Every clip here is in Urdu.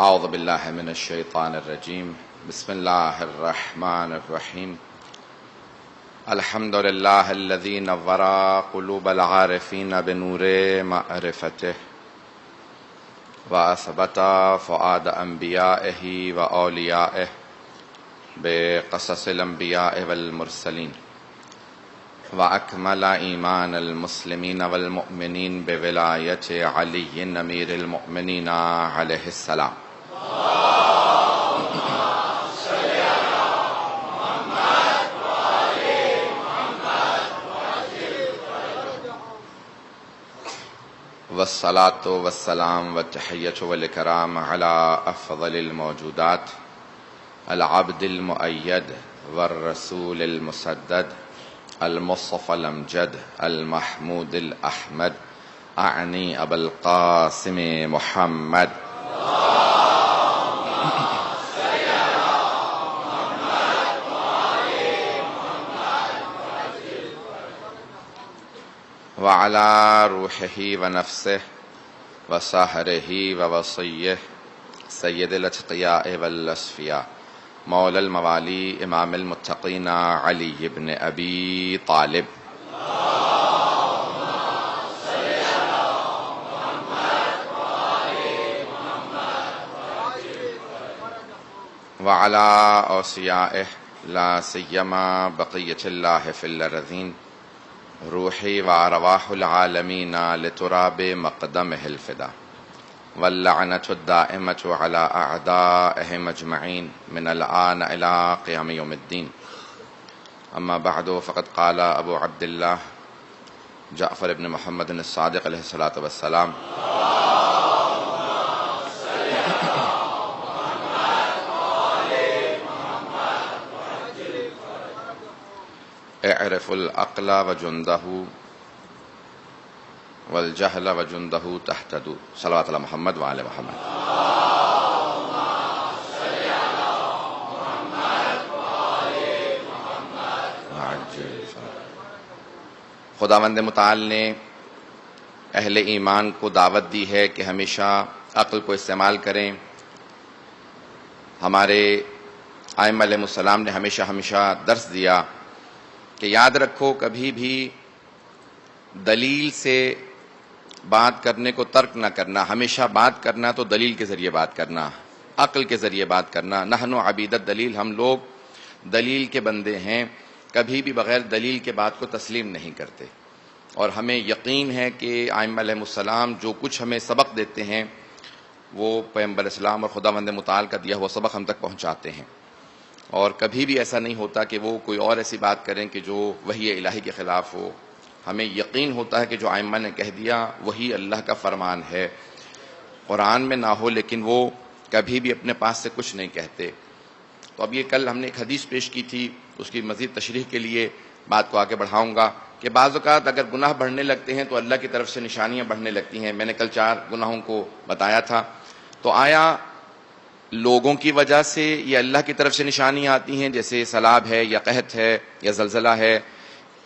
اعوذ باللہ من الشیطان الرجیم بسم اللہ الرحمن الرحیم الحمد للہ الذی نور قلوب العارفین بنور معرفتہ واثبت فؤاد انبیائہ واولیائہ بقصص الانبیاء والمرسلین وأكمل إيمان المسلمين والمؤمنين بولاية علي أمير المؤمنين عليه السلام. والصلاة والسلام والتحية والإكرام على أفضل الموجودات العبد المؤيد والرسول المسدد المصطفى الامجد المحمود الاحمد اعنی ابا القاسم محمد وعلى روحه ونفسه وسهره ووصيه سید الاتقیاء والاصفیاء مولا الموالی امام المتقین علی بن ابی طالب وعلی اوصیائہ لا سیما بقیۃ اللہ فی الارضین روحی وارواح العالمین لتراب مقدمہ الفدا واللعنة الدائمة على أعدائهم أجمعين من الآن إلى قيام يوم الدين. أما بعد فقد قال أبو عبد الله جعفر بن محمد الصادق عليه الصلاة والسلام اعرف العقل وجنده والجہل وجندہ تہتدوا. صلوات علی محمد وعلی محمد. خداوند متعال نے اہل ایمان کو دعوت دی ہے کہ ہمیشہ عقل کو استعمال کریں. ہمارے ائمہ علیہم السلام نے ہمیشہ درس دیا کہ یاد رکھو کبھی بھی دلیل سے بات کرنے کو ترک نہ کرنا، ہمیشہ بات کرنا تو دلیل کے ذریعے بات کرنا، عقل کے ذریعے بات کرنا. نحن عبید الدلیل، ہم لوگ دلیل کے بندے ہیں، کبھی بھی بغیر دلیل کے بات کو تسلیم نہیں کرتے. اور ہمیں یقین ہے کہ ائمہ علیہم السلام جو کچھ ہمیں سبق دیتے ہیں وہ پیغمبر اسلام اور خداوند متعال کا دیا ہوا سبق ہم تک پہنچاتے ہیں، اور کبھی بھی ایسا نہیں ہوتا کہ وہ کوئی اور ایسی بات کریں کہ جو وحی الہی کے خلاف ہو. ہمیں یقین ہوتا ہے کہ جو ائمہ نے کہہ دیا وہی اللہ کا فرمان ہے. قرآن میں نہ ہو لیکن وہ کبھی بھی اپنے پاس سے کچھ نہیں کہتے. تو اب یہ کل ہم نے ایک حدیث پیش کی تھی، اس کی مزید تشریح کے لیے بات کو آگے بڑھاؤں گا کہ بعض اوقات اگر گناہ بڑھنے لگتے ہیں تو اللہ کی طرف سے نشانیاں بڑھنے لگتی ہیں. میں نے کل 4 گناہوں کو بتایا تھا. تو آیا لوگوں کی وجہ سے یا اللہ کی طرف سے نشانیاں آتی ہیں، جیسے سیلاب ہے یا قحط ہے یا زلزلہ ہے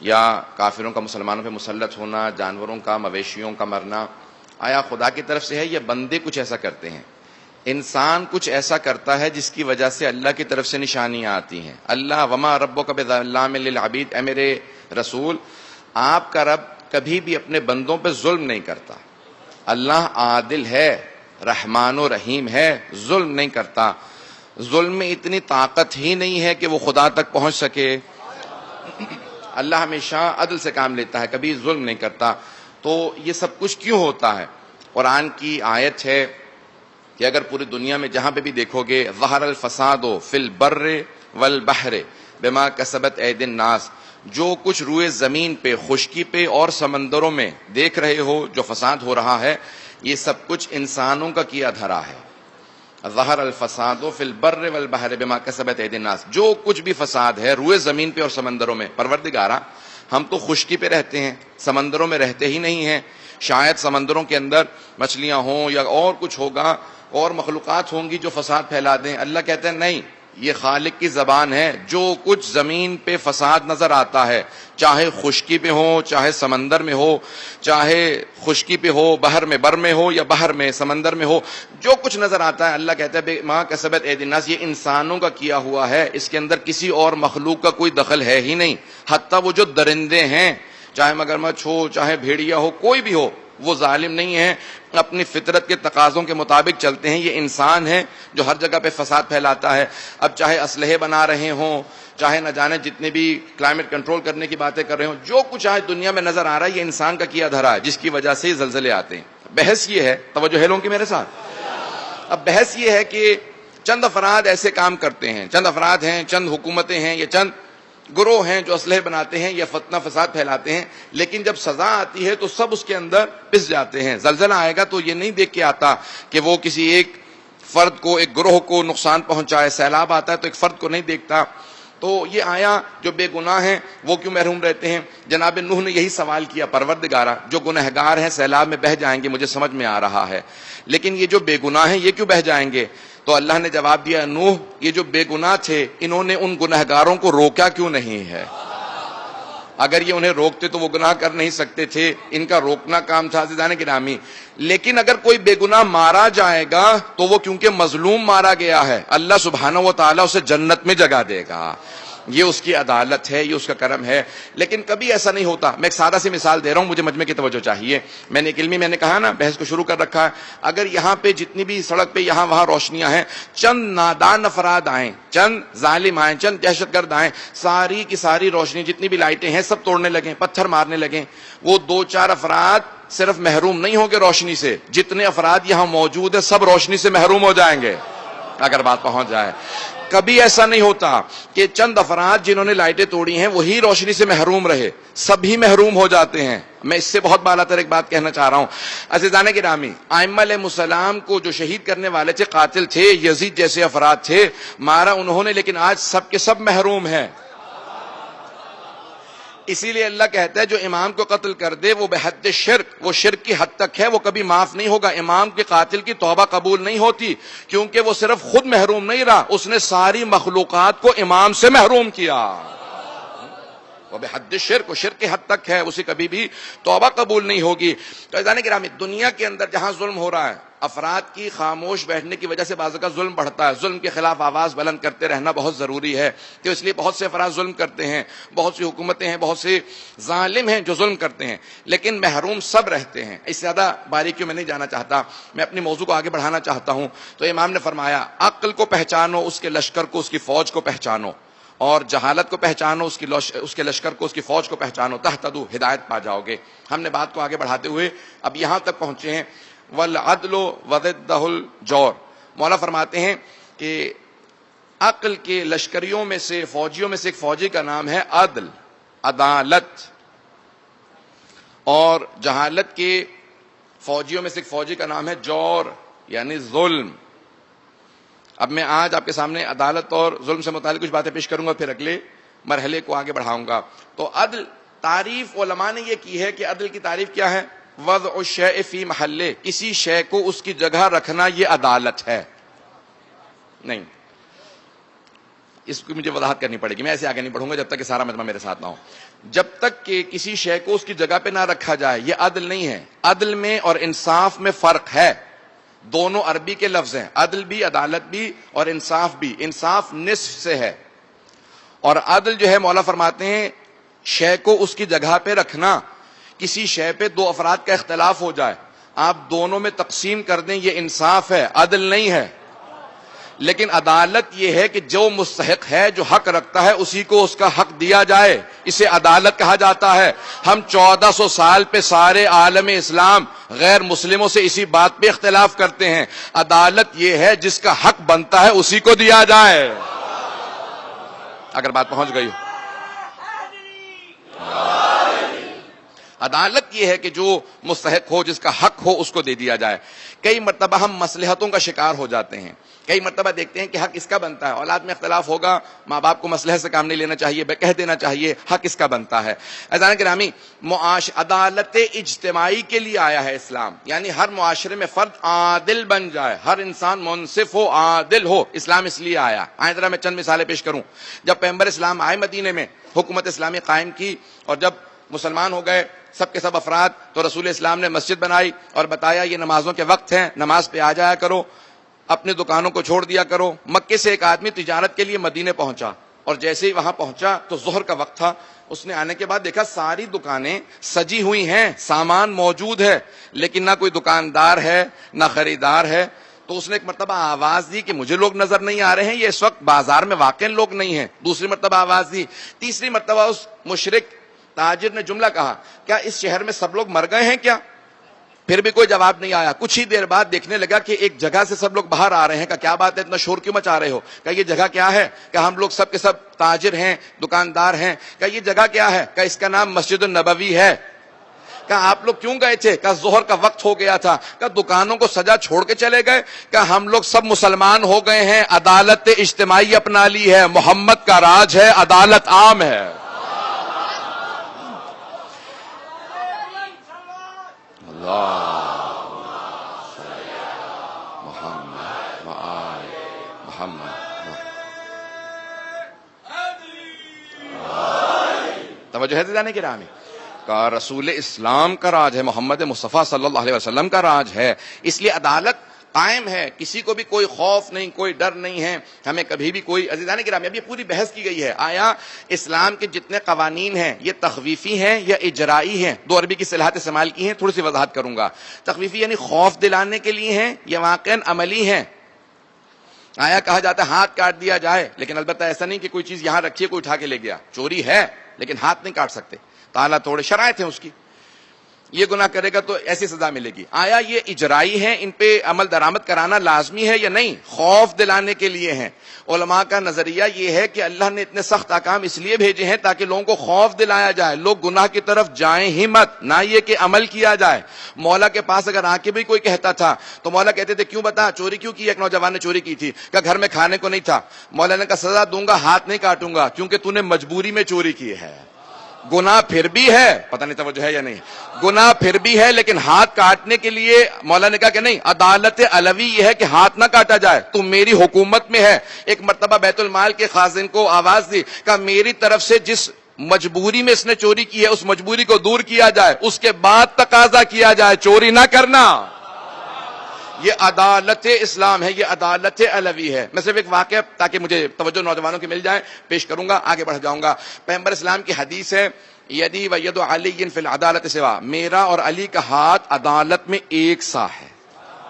یا کافروں کا مسلمانوں پہ مسلط ہونا، جانوروں کا مویشیوں کا مرنا، آیا خدا کی طرف سے ہے یا بندے کچھ ایسا کرتے ہیں؟ انسان کچھ ایسا کرتا ہے جس کی وجہ سے اللہ کی طرف سے نشانیاں آتی ہیں. اللہ وما ربک بظلام للعبید، اے میرے رسول آپ کا رب کبھی بھی اپنے بندوں پہ ظلم نہیں کرتا. اللہ عادل ہے، رحمان و رحیم ہے، ظلم نہیں کرتا. ظلم میں اتنی طاقت ہی نہیں ہے کہ وہ خدا تک پہنچ سکے. اللہ ہمیشہ عدل سے کام لیتا ہے، کبھی ظلم نہیں کرتا. تو یہ سب کچھ کیوں ہوتا ہے؟ قرآن کی آیت ہے کہ اگر پوری دنیا میں جہاں پہ بھی دیکھو گے ظہر الفساد فی البر والبحر بما کسبت ایدی الناس، جو کچھ روئے زمین پہ، خشکی پہ اور سمندروں میں دیکھ رہے ہو جو فساد ہو رہا ہے، یہ سب کچھ انسانوں کا کیا دھرا ہے. ظہر الفساد فی البر والبحر بما کسبت ایدی الناس، جو کچھ بھی فساد ہے روئے زمین پہ اور سمندروں میں. پروردگارا ہم تو خشکی پہ رہتے ہیں، سمندروں میں رہتے ہی نہیں ہیں. شاید سمندروں کے اندر مچھلیاں ہوں یا اور کچھ ہوگا اور مخلوقات ہوں گی جو فساد پھیلا دیں. اللہ کہتے ہیں نہیں، یہ خالق کی زبان ہے. جو کچھ زمین پہ فساد نظر آتا ہے، چاہے خشکی پہ ہو، چاہے سمندر میں ہو، چاہے خشکی پہ ہو، بحر میں بر میں ہو یا بحر میں سمندر میں ہو، جو کچھ نظر آتا ہے اللہ کہتا ہے ما کسبت ایدی الناس، یہ انسانوں کا کیا ہوا ہے، اس کے اندر کسی اور مخلوق کا کوئی دخل ہے ہی نہیں. حتیٰ وہ جو درندے ہیں، چاہے مگرمچھ ہو، چاہے بھیڑیا ہو، کوئی بھی ہو، وہ ظالم نہیں ہے، اپنی فطرت کے تقاضوں کے مطابق چلتے ہیں. یہ انسان ہے جو ہر جگہ پہ فساد پھیلاتا ہے. اب چاہے اسلحے بنا رہے ہوں، چاہے نہ جانے جتنے بھی کلائمیٹ کنٹرول کرنے کی باتیں کر رہے ہوں، جو کچھ آج دنیا میں نظر آ رہا ہے یہ انسان کا کیا دھرا ہے، جس کی وجہ سے زلزلے آتے ہیں. بحث یہ ہے، توجہ ہے لوگوں کی میرے ساتھ. اب بحث یہ ہے کہ چند افراد ایسے کام کرتے ہیں، چند افراد ہیں، چند حکومتیں ہیں، یا چند گروہ ہیں جو اسلحے بناتے ہیں یا فتنہ فساد پھیلاتے ہیں، لیکن جب سزا آتی ہے تو سب اس کے اندر پس جاتے ہیں. زلزلہ آئے گا تو یہ نہیں دیکھ کے آتا کہ وہ کسی ایک فرد کو، ایک گروہ کو نقصان پہنچائے. سیلاب آتا ہے تو ایک فرد کو نہیں دیکھتا. تو یہ آیا جو بے گناہ ہیں وہ کیوں محروم رہتے ہیں؟ جناب نوح نے یہی سوال کیا، پروردگارا جو گنہگار ہیں سیلاب میں بہہ جائیں گے، مجھے سمجھ میں آ رہا ہے، لیکن یہ جو بے گناہ ہیں یہ کیوں بہہ جائیں گے؟ تو اللہ نے جواب دیا، نوح یہ جو بے گناہ تھے انہوں نے ان گنہگاروں کو روکا کیوں نہیں ہے؟ اگر یہ انہیں روکتے تو وہ گناہ کر نہیں سکتے تھے، ان کا روکنا کام تھا. عزیزان گرامی، لیکن اگر کوئی بے گناہ مارا جائے گا تو وہ کیونکہ مظلوم مارا گیا ہے، اللہ سبحانہ و تعالیٰ اسے جنت میں جگہ دے گا. یہ اس کی عدالت ہے، یہ اس کا کرم ہے. لیکن کبھی ایسا نہیں ہوتا. میں ایک سادہ سی مثال دے رہا ہوں، مجھے مجمع کی توجہ چاہیے. میں نے ایک علمی، میں نے کہا نا بحث کو شروع کر رکھا ہے، اگر یہاں پہ جتنی بھی سڑک پہ یہاں وہاں روشنیاں ہیں، چند نادان افراد آئیں، چند ظالم آئیں، چند دہشت گرد آئیں، ساری کی ساری روشنی جتنی بھی لائٹیں ہیں سب توڑنے لگیں، پتھر مارنے لگیں، وہ دو چار افراد صرف محروم نہیں ہوں گے روشنی سے، جتنے افراد یہاں موجود ہیں سب روشنی سے محروم ہو جائیں گے اگر بات پہنچ جائے. کبھی ایسا نہیں ہوتا کہ چند افراد جنہوں نے لائٹیں توڑی ہیں وہی روشنی سے محروم رہے، سبھی محروم ہو جاتے ہیں. میں اس سے بہت بالا تر ایک بات کہنا چاہ رہا ہوں. عزیزان گرامی، ائمہ علیہ السلام کو جو شہید کرنے والے تھے، قاتل تھے، یزید جیسے افراد تھے، مارا انہوں نے، لیکن آج سب کے سب محروم ہیں. اسی لیے اللہ کہتا ہے جو امام کو قتل کر دے وہ بحد شرک، وہ شرک کی حد تک ہے، وہ کبھی معاف نہیں ہوگا. امام کے قاتل کی توبہ قبول نہیں ہوتی، کیونکہ وہ صرف خود محروم نہیں رہا، اس نے ساری مخلوقات کو امام سے محروم کیا. وہ بحد شرک، وہ شرک کی حد تک ہے، اسے کبھی بھی توبہ قبول نہیں ہوگی. تو عزیزان گرامی، دنیا کے اندر جہاں ظلم ہو رہا ہے، افراد کی خاموش بیٹھنے کی وجہ سے بعض اوقات ظلم بڑھتا ہے. ظلم کے خلاف آواز بلند کرتے رہنا بہت ضروری ہے. تو اس لیے بہت سے افراد ظلم کرتے ہیں، بہت سی حکومتیں ہیں، بہت سے ظالم ہیں جو ظلم کرتے ہیں، لیکن محروم سب رہتے ہیں. اس سے زیادہ باریکیوں میں نہیں جانا چاہتا، میں اپنی موضوع کو آگے بڑھانا چاہتا ہوں. تو امام نے فرمایا عقل کو پہچانو، اس کے لشکر کو، اس کی فوج کو پہچانو، اور جہالت کو پہچانو، اس کے لشکر کو، اس کی فوج کو پہچانو، تہتدوا، ہدایت پا جاؤ گے. ہم نے بات کو آگے بڑھاتے ہوئے اب یہاں تک پہنچے ہیں، والعدل وضدہ الجور. مولا فرماتے ہیں کہ عقل کے لشکریوں میں سے، فوجیوں میں سے ایک فوجی کا نام ہے عدل، عدالت، اور جہالت کے فوجیوں میں سے ایک فوجی کا نام ہے جور، یعنی ظلم. اب میں آج آپ کے سامنے عدالت اور ظلم سے متعلق کچھ باتیں پیش کروں گا، پھر اگلے مرحلے کو آگے بڑھاؤں گا. تو عدل، تعریف علماء نے یہ کی ہے کہ عدل کی تعریف کیا ہے؟ وضع الشیء فی محلہ، کسی شے کو اس کی جگہ رکھنا، یہ عدالت ہے. نہیں، اس کی مجھے وضاحت کرنی پڑے گی، میں ایسے آگے نہیں بڑھوں گا جب تک کہ سارا مجمع میرے ساتھ نہ ہو. جب تک کہ کسی شے کو اس کی جگہ پہ نہ رکھا جائے یہ عدل نہیں ہے. عدل میں اور انصاف میں فرق ہے. دونوں عربی کے لفظ ہیں، عدل بھی، عدالت بھی، اور انصاف بھی. انصاف نصف سے ہے، اور عدل جو ہے مولا فرماتے ہیں شے کو اس کی جگہ پہ رکھنا. کسی شے پہ دو افراد کا اختلاف ہو جائے، آپ دونوں میں تقسیم کر دیں، یہ انصاف ہے، عدل نہیں ہے. لیکن عدالت یہ ہے کہ جو مستحق ہے، جو حق رکھتا ہے، اسی کو اس کا حق دیا جائے، اسے عدالت کہا جاتا ہے. ہم 1400 سال پہ سارے عالم اسلام غیر مسلموں سے اسی بات پہ اختلاف کرتے ہیں. عدالت یہ ہے جس کا حق بنتا ہے اسی کو دیا جائے. اگر بات پہنچ گئی. عدالت یہ ہے کہ جو مستحق ہو، جس کا حق ہو، اس کو دے دیا جائے۔ کئی مرتبہ ہم مصلحتوں کا شکار ہو جاتے ہیں، کئی مرتبہ دیکھتے ہیں کہ حق اس کا بنتا ہے، اولاد میں اختلاف ہوگا، ماں باپ کو مصلحت سے کام نہیں لینا چاہیے، کہہ دینا چاہیے حق اس کا بنتا ہے۔ عزیزان گرامی، عدالت اجتماعی کے لیے آیا ہے اسلام، یعنی ہر معاشرے میں فرد عادل بن جائے، ہر انسان منصف ہو، عادل ہو، اسلام اس لیے آیا۔ آئیں ذرا میں چند مثالیں پیش کروں۔ جب پیغمبر اسلام آئے مدینے میں، حکومت اسلامی قائم کی، اور جب مسلمان ہو گئے سب کے سب افراد، تو رسول اسلام نے مسجد بنائی اور بتایا یہ نمازوں کے وقت ہیں، نماز پہ آ جایا کرو، اپنی دکانوں کو چھوڑ دیا کرو۔ مکے سے ایک آدمی تجارت کے لیے مدینے پہنچا، اور جیسے ہی وہاں پہنچا تو ظہر کا وقت تھا، اس نے آنے کے بعد دیکھا ساری دکانیں سجی ہوئی ہیں، سامان موجود ہے، لیکن نہ کوئی دکاندار ہے نہ خریدار ہے۔ تو اس نے ایک مرتبہ آواز دی کہ مجھے لوگ نظر نہیں آ رہے ہیں، یہ اس وقت بازار میں واقع لوگ نہیں ہیں۔ دوسری مرتبہ آواز دی، تیسری مرتبہ اس مشرک تاجر نے جملہ کہا، کیا اس شہر میں سب لوگ مر گئے ہیں کیا؟ پھر بھی کوئی جواب نہیں آیا۔ کچھ ہی دیر بعد دیکھنے لگا کہ ایک جگہ سے سب لوگ باہر آ رہے ہیں۔ کیا بات ہے، اتنا شور کیوں مچا رہے ہو؟ کہ یہ جگہ کیا ہے؟ کہ ہم لوگ سب کے سب تاجر ہیں، دکاندار ہیں۔ کہ یہ جگہ کیا ہے؟ کہ اس کا نام مسجد النبوی ہے۔ کہ آپ لوگ کیوں گئے تھے؟ کہ ظہر کا وقت ہو گیا تھا۔ کہ دکانوں کو سجا چھوڑ کے چلے گئے؟ کہ ہم لوگ سب مسلمان ہو گئے ہیں، عدالت اجتماعی اپنا لی ہے، محمد کا راج ہے، عدالت عام ہے۔ توجہ ہے دیدانے کی راہ میں، کا رسول اسلام کا راج ہے، محمد مصطفیٰ صلی اللہ علیہ وسلم کا راج ہے، اس لیے عدالت قائم ہے، کسی کو بھی کوئی خوف نہیں، کوئی ڈر نہیں ہے، ہمیں کبھی بھی کوئی۔ عزیزان گرامی، اب یہ پوری بحث کی گئی ہے، آیا اسلام کے جتنے قوانین ہیں یہ تخویفی ہیں یا اجرائی ہیں؟ دو عربی کی اصطلاحات استعمال کی ہیں، تھوڑی سی وضاحت کروں گا۔ تخویفی یعنی خوف دلانے کے لیے ہیں یا واقعاً عملی ہیں؟ آیا کہا جاتا ہے ہاتھ کاٹ دیا جائے، لیکن البتہ ایسا نہیں کہ کوئی چیز یہاں رکھی ہے کوئی اٹھا کے لے گیا، چوری ہے لیکن ہاتھ نہیں کاٹ سکتے، تالا توڑے، شرائط ہیں اس کی، یہ گناہ کرے گا تو ایسی سزا ملے گی۔ آیا یہ اجرائی ہیں، ان پہ عمل درآمد کرانا لازمی ہے یا نہیں؟ خوف دلانے کے لیے ہیں۔ علماء کا نظریہ یہ ہے کہ اللہ نے اتنے سخت احکام اس لیے بھیجے ہیں تاکہ لوگوں کو خوف دلایا جائے، لوگ گناہ کی طرف جائیں ہی مت، نہ یہ کہ عمل کیا جائے۔ مولا کے پاس اگر آ کے بھی کوئی کہتا تھا تو مولا کہتے تھے کیوں بتا چوری کیوں کی؟ ایک نوجوان نے چوری کی تھی، کہ گھر میں کھانے کو نہیں تھا، مولا نے کہا سزا دوں گا، ہاتھ نہیں کاٹوں گا، کیونکہ تو نے مجبوری میں چوری کی ہے۔ گناہ پھر بھی ہے، پتہ نہیں توجہ ہے یا نہیں، گناہ پھر بھی ہے، لیکن ہاتھ کاٹنے کے لیے مولا نے کہا کہ نہیں، عدالت علوی یہ ہے کہ ہاتھ نہ کاٹا جائے، تم میری حکومت میں ہے۔ ایک مرتبہ بیت المال کے خازن کو آواز دی کہ میری طرف سے جس مجبوری میں اس نے چوری کی ہے اس مجبوری کو دور کیا جائے، اس کے بعد تقاضا کیا جائے چوری نہ کرنا۔ یہ عدالت اسلام ہے، یہ عدالت علوی ہے۔ میں صرف ایک واقعہ تاکہ مجھے توجہ نوجوانوں کی مل جائے پیش کروں گا، آگے بڑھ جاؤں گا۔ پیغمبر اسلام کی حدیث ہے یدی و ید علی فی العدالت سوا، میرا اور علی کا ہاتھ عدالت میں ایک سا ہے۔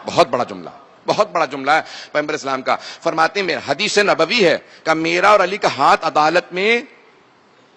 بہت بڑا جملہ، بہت بڑا جملہ ہے پیغمبر اسلام کا۔ فرماتے ہیں حدیث نبوی ہے کہ میرا اور علی کا ہاتھ عدالت میں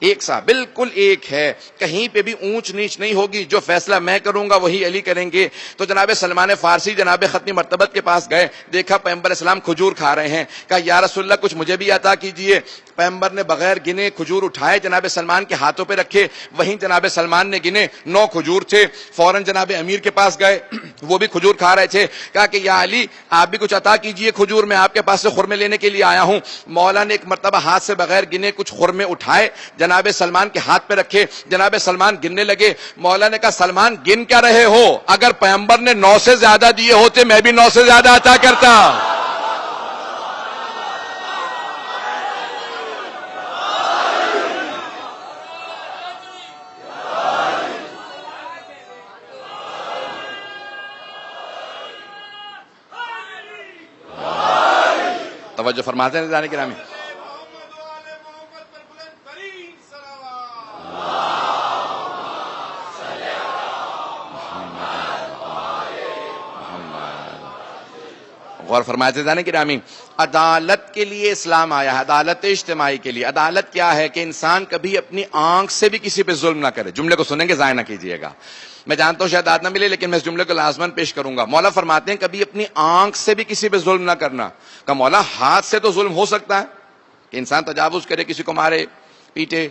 ایک سا، بالکل ایک ہے، کہیں پہ بھی اونچ نیچ نہیں ہوگی، جو فیصلہ میں کروں گا وہی علی کریں گے۔ تو جناب سلمان فارسی جناب ختمی مرتبت کے پاس گئے، دیکھا پیغمبر اسلام کھجور کھا رہے ہیں، کہا یا رسول اللہ کچھ مجھے بھی عطا کیجئے۔ پیغمبر نے بغیر گنے کھجور اٹھائے، جناب سلمان کے ہاتھوں پہ رکھے، وہیں جناب سلمان نے گنے 9 کھجور تھے۔ فوراً جناب امیر کے پاس گئے، وہ بھی کھجور کھا رہے تھے، کہا کہ یا علی آپ بھی کچھ عطا کیجئے کھجور، میں آپ کے پاس سے خرمے لینے کے لیے آیا ہوں۔ مولا نے ایک مرتبہ ہاتھ سے بغیر گنے کچھ خرمے اٹھائے، جناب سلمان کے ہاتھ پہ رکھے، جناب سلمان گننے لگے۔ مولا نے کہا سلمان گن کیا رہے ہو؟ اگر پیغمبر نے 9 سے زیادہ دیے ہوتے میں بھی 9 سے زیادہ عطا کرتا۔ توجہ فرماتے ہیں جانے کے نام غور فرماتے ہیں جانے کے نامی۔ عدالت کے لیے اسلام آیا ہے، عدالت اجتماعی کے لیے۔ عدالت کیا ہے؟ کہ انسان کبھی اپنی آنکھ سے بھی کسی پہ ظلم نہ کرے۔ جملے کو سنیں گے ضائع نہ کیجیے گا، میں جانتا ہوں شاید آج نہ ملے لیکن میں اس جملے کو لازماً پیش کروں گا۔ مولا فرماتے ہیں کبھی اپنی آنکھ سے بھی کسی پہ ظلم نہ کرنا۔ کہ مولا ہاتھ سے تو ظلم ہو سکتا ہے کہ انسان تجاوز کرے، کسی کو مارے پیٹے،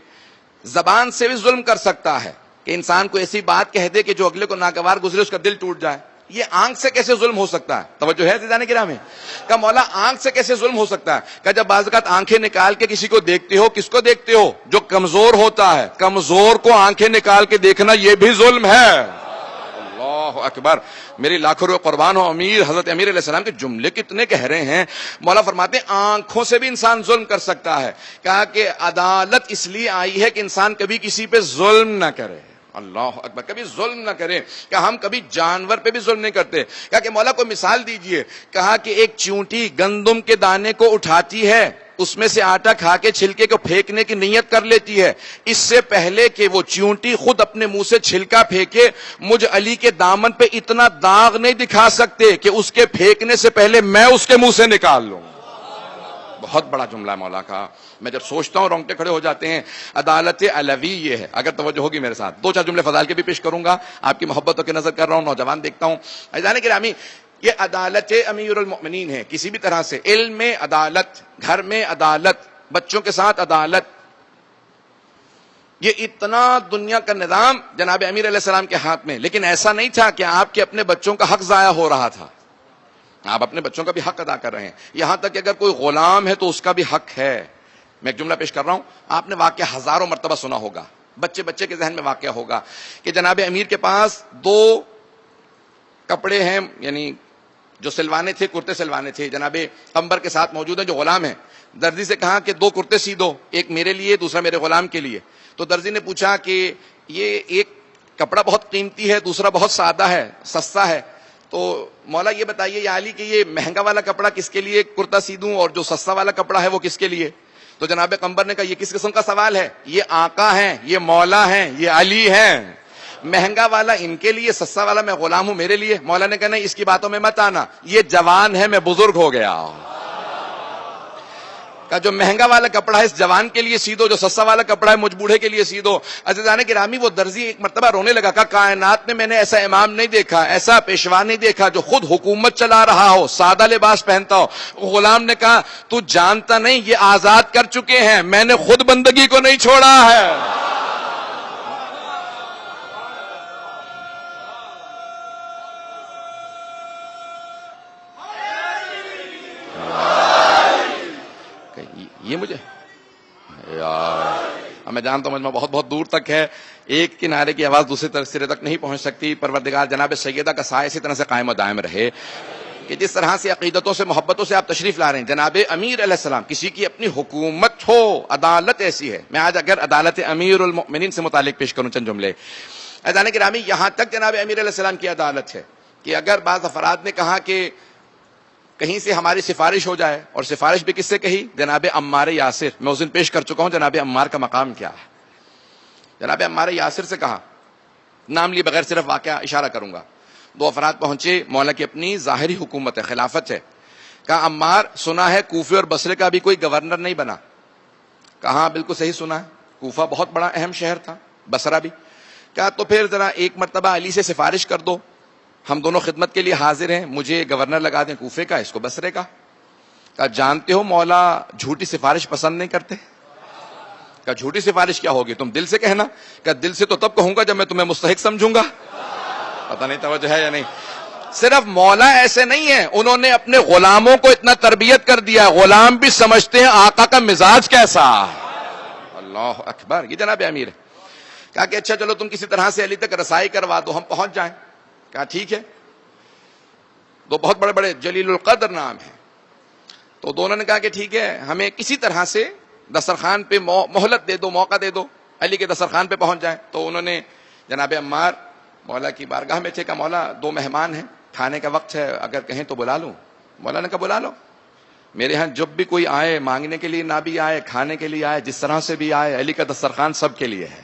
زبان سے بھی ظلم کر سکتا ہے کہ کہ انسان کو ایسی بات کہہ دے کہ جو اگلے کو ناگوار گزرے اس کا دل ٹوٹ جائے. یہ آنکھ سے کیسے ظلم ہو سکتا ہے؟ توجہ ہے عزیزان کرام؟ کہ مولا آنکھ سے کیسے ظلم ہو سکتا ہے؟ کہ جب بعض اوقات آنکھیں نکال کے کسی کو دیکھتے ہو, کس کو دیکھتے ہو؟ جو کمزور ہوتا ہے. کمزور کو آنکھیں نکال کے دیکھنا یہ بھی ظلم ہے. اللہ اکبر, میری لاکھوں روپے قربان ہو. حضرت امیر علیہ السلام کے جملے کتنے گہرے ہیں. مولا فرماتے ہیں آنکھوں سے بھی انسان ظلم کر سکتا ہے. کہا کہ عدالت اس لیے آئی ہے کہ انسان کبھی کسی پہ ظلم نہ کرے. اللہ اکبر, کبھی ظلم نہ کرے. کہ ہم کبھی جانور پہ بھی ظلم نہیں کرتے. کہا کہ مولا کو مثال دیجئے. کہا کہ ایک چیونٹی گندم کے دانے کو اٹھاتی ہے, اس میں سے آٹا کھا کے چھلکے کو پھینکنے کی نیت کر لیتی ہے. اس سے پہلے کہ وہ چیونٹی خود اپنے منہ سے چھلکا پھینکے, مجھ علی کے دامن پہ اتنا داغ نہیں دکھا سکتے کہ اس کے پھینکنے سے پہلے میں اس کے منہ سے نکال لوں. بہت بڑا جملہ ہے مولا کا. میں جب سوچتا ہوں رونگٹے کھڑے ہو جاتے ہیں. عدالت علوی یہ ہے. اگر توجہ ہوگی میرے ساتھ, دو چار جملے فضائل کے بھی پیش کروں گا. آپ کی محبتوں کی نظر کر رہا ہوں, نوجوان دیکھتا ہوں. عزیزان گرامی, یہ عدالت امیر المؤمنین ہے. کسی بھی طرح سے علم میں عدالت, گھر میں عدالت, بچوں کے ساتھ عدالت, یہ اتنا دنیا کا نظام جناب امیر علیہ السلام کے ہاتھ میں. لیکن ایسا نہیں تھا کہ آپ کے اپنے بچوں کا حق ضائع ہو رہا تھا. آپ اپنے بچوں کا بھی حق ادا کر رہے ہیں. یہاں تک کہ اگر کوئی غلام ہے تو اس کا بھی حق ہے. میں ایک جملہ پیش کر رہا ہوں, آپ نے واقعہ ہزاروں مرتبہ سنا ہوگا, بچے بچے کے ذہن میں واقعہ ہوگا کہ جناب امیر کے پاس دو کپڑے ہیں, یعنی جو سلوانے تھے, کرتے سلوانے تھے. جناب قمبر کے ساتھ موجود ہیں جو غلام ہیں. درزی سے کہا کہ دو کرتے سی دو, ایک میرے لیے دوسرا میرے غلام کے لیے. تو درزی نے پوچھا کہ یہ ایک کپڑا بہت قیمتی ہے, دوسرا بہت سادہ ہے, سستا ہے, تو مولا یہ بتائیے یا علی کہ یہ مہنگا والا کپڑا کس کے لیے کرتا سی دوں اور جو سستا والا کپڑا ہے وہ کس کے لیے؟ تو جناب قمبر نے کہا یہ کس قسم کا سوال ہے؟ یہ آقا ہیں, یہ مولا ہیں, یہ علی ہیں. مہنگا والا ان کے لیے, سستا والا میں غلام ہوں میرے لیے. مولا نے کہا نہیں, اس کی باتوں میں مت آنا, یہ جوان ہے, میں بزرگ ہو گیا. کہ جو مہنگا والا کپڑا ہے اس جوان کے لیے سی دو, جو سستا والا کپڑا ہے مجھ بوڑھے کے لیے سی دو. عزیزان گرامی, وہ درزی ایک مرتبہ رونے لگا. کہ کائنات میں نے ایسا امام نہیں دیکھا, ایسا پیشوا نہیں دیکھا جو خود حکومت چلا رہا ہو, سادہ لباس پہنتا ہو. غلام نے کہا تو جانتا نہیں یہ آزاد کر چکے ہیں, میں نے خود بندگی کو نہیں چھوڑا ہے. یہ مجھے یار, میں جانتا ہوں مجمع بہت بہت دور تک ہے, ایک کنارے کی آواز دوسرے سرے تک نہیں پہنچ سکتی. پروردگار جناب سیدہ کا سایہ اسی طرح سے قائم و دائم رہے کہ جس طرح سے عقیدتوں سے محبتوں سے آپ تشریف لا رہے ہیں. جناب امیر علیہ السلام, کسی کی اپنی حکومت ہو, عدالت ایسی ہے. میں آج اگر عدالت امیر المؤمنین سے متعلق پیش کروں چند جملے. عزیزان گرامی, یہاں تک جناب امیر علیہ السلام کی عدالت ہے کہ اگر بعض افراد نے کہا کہ کہیں سے ہماری سفارش ہو جائے, اور سفارش بھی کس سے کہی؟ جناب عمار یاسر. میں اس دن پیش کر چکا ہوں جناب عمار کا مقام کیا ہے. جناب عمار یاسر سے کہا, نام لیے بغیر صرف واقعہ اشارہ کروں گا. دو افراد پہنچے, مولا کی اپنی ظاہری حکومت ہے, خلافت ہے. کہا عمار, سنا ہے کوفے اور بصرے کا بھی کوئی گورنر نہیں بنا. کہا بالکل صحیح سنا ہے, کوفہ بہت بڑا اہم شہر تھا, بصرہ بھی. کہا تو پھر ذرا ایک مرتبہ علی سے سفارش کر دو, ہم دونوں خدمت کے لیے حاضر ہیں, مجھے گورنر لگا دیں کوفے کا, اس کو بصرے کا. کہا جانتے ہو مولا جھوٹی سفارش پسند نہیں کرتے. کہا جھوٹی سفارش کیا ہوگی, تم دل سے کہنا. کہا دل سے تو تب کہوں گا جب میں تمہیں مستحق سمجھوں گا. پتہ نہیں توجہ ہے یا نہیں. صرف مولا ایسے نہیں ہیں, انہوں نے اپنے غلاموں کو اتنا تربیت کر دیا, غلام بھی سمجھتے ہیں آقا کا مزاج کیسا. اللہ اکبر. یہ جناب امیر ہے. کہا کہ اچھا چلو تم کسی طرح سے علی تک رسائی کروا دو, ہم پہنچ جائیں. کہا ٹھیک ہے. دو بہت بڑے بڑے جلیل القدر نام ہیں, تو دونوں نے کہا کہ ٹھیک ہے, ہمیں کسی طرح سے دسترخوان پہ مہلت دے دو, موقع دے دو, علی کے دسترخوان پہ پہنچ جائیں. تو انہوں نے, جناب عمار مولا کی بارگاہ میں تھے, کہا مولا دو مہمان ہیں, کھانے کا وقت ہے, اگر کہیں تو بلا لوں. مولا نے کہا بلا لو. میرے ہاں جب بھی کوئی آئے, مانگنے کے لیے نہ بھی آئے, کھانے کے لیے آئے, جس طرح سے بھی آئے, علی کا دسترخوان سب کے لیے ہے.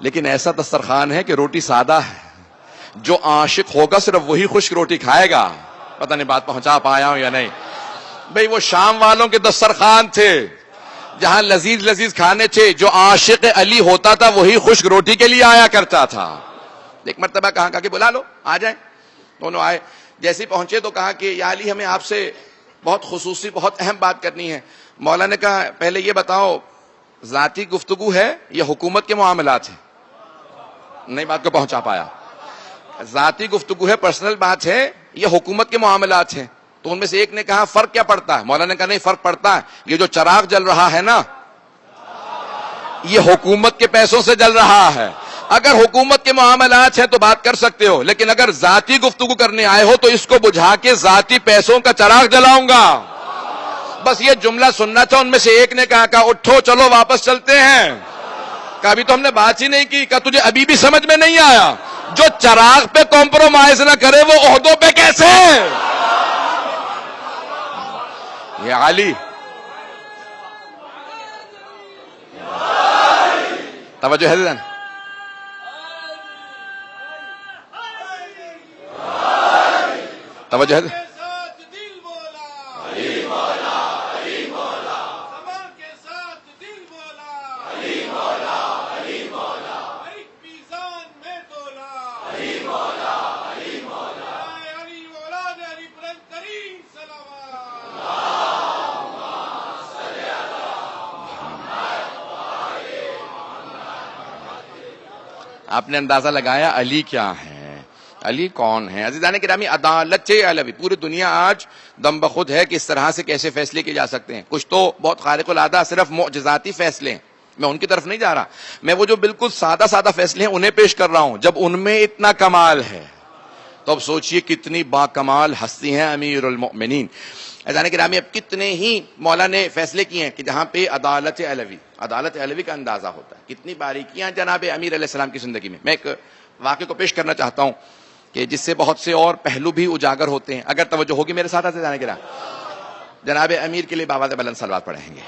لیکن ایسا دسترخوان ہے کہ روٹی سادہ ہے, جو عاشق ہوگا صرف وہی خشک روٹی کھائے گا. پتہ نہیں بات پہنچا پایا ہوں یا نہیں. بھئی وہ شام والوں کے دسترخوان تھے جہاں لذیذ لذیذ کھانے تھے, جو عاشق علی ہوتا تھا وہی خشک روٹی کے لیے آیا کرتا تھا. ایک مرتبہ کہا کہ بلا لو, آ جائیں. دونوں آئے. جیسے پہنچے تو کہا کہ یا علی, ہمیں آپ سے بہت خصوصی بہت اہم بات کرنی ہے. مولا نے کہا پہلے یہ بتاؤ ذاتی گفتگو ہے یا حکومت کے معاملات ہیں؟ نئی بات کو پہنچا پایا. ذاتی گفتگو ہے, پرسنل بات ہے, یہ حکومت کے معاملات ہیں. تو ان میں سے ایک نے کہا فرق کیا پڑتا ہے؟ مولانا نے کہا نہیں فرق پڑتا ہے. یہ جو چراغ جل رہا ہے نا, یہ حکومت کے پیسوں سے جل رہا ہے. اگر حکومت کے معاملات ہیں تو بات کر سکتے ہو, لیکن اگر ذاتی گفتگو کرنے آئے ہو تو اس کو بجھا کے ذاتی پیسوں کا چراغ جلاؤں گا. بس یہ جملہ سننا تھا. ان میں سے ایک نے کہا اٹھو چلو واپس چلتے ہیں. کہا ابھی تو ہم نے بات ہی نہیں کی. کہا تجھے ابھی بھی سمجھ میں نہیں آیا؟ جو چراغ پہ کمپرومائز نہ کرے وہ عہدوں پہ کیسے؟ یہ علی توجہ ہے ذہن. توجہ ہے آپ نے اندازہ لگایا علی کیا ہے, علی کون ہے؟ عزیزان گرامی, عدالت علوی پوری دنیا آج دم بخود ہے کہ اس طرح سے کیسے فیصلے کیے جا سکتے ہیں. کچھ تو بہت خارق العادہ صرف معجزاتی فیصلے ہیں, میں ان کی طرف نہیں جا رہا. میں وہ جو بالکل سادہ سادہ فیصلے ہیں انہیں پیش کر رہا ہوں. جب ان میں اتنا کمال ہے تو اب سوچئے کتنی با کمال ہستی ہیں امیر المؤمنین. عزیزان گرامی, اب کتنے ہی مولا نے فیصلے کیے ہیں کہ جہاں پہ عدالت علوی کا اندازہ ہوتا ہے. کتنی باریکیاں جناب امیر علیہ السلام کی زندگی میں. میں ایک واقعے کو پیش کرنا چاہتا ہوں کہ جس سے بہت سے اور پہلو بھی اجاگر ہوتے ہیں. اگر توجہ ہوگی میرے ساتھ عزیزان گرامی, جناب امیر کے لیے باواز بلند صلوات پڑھیں گے.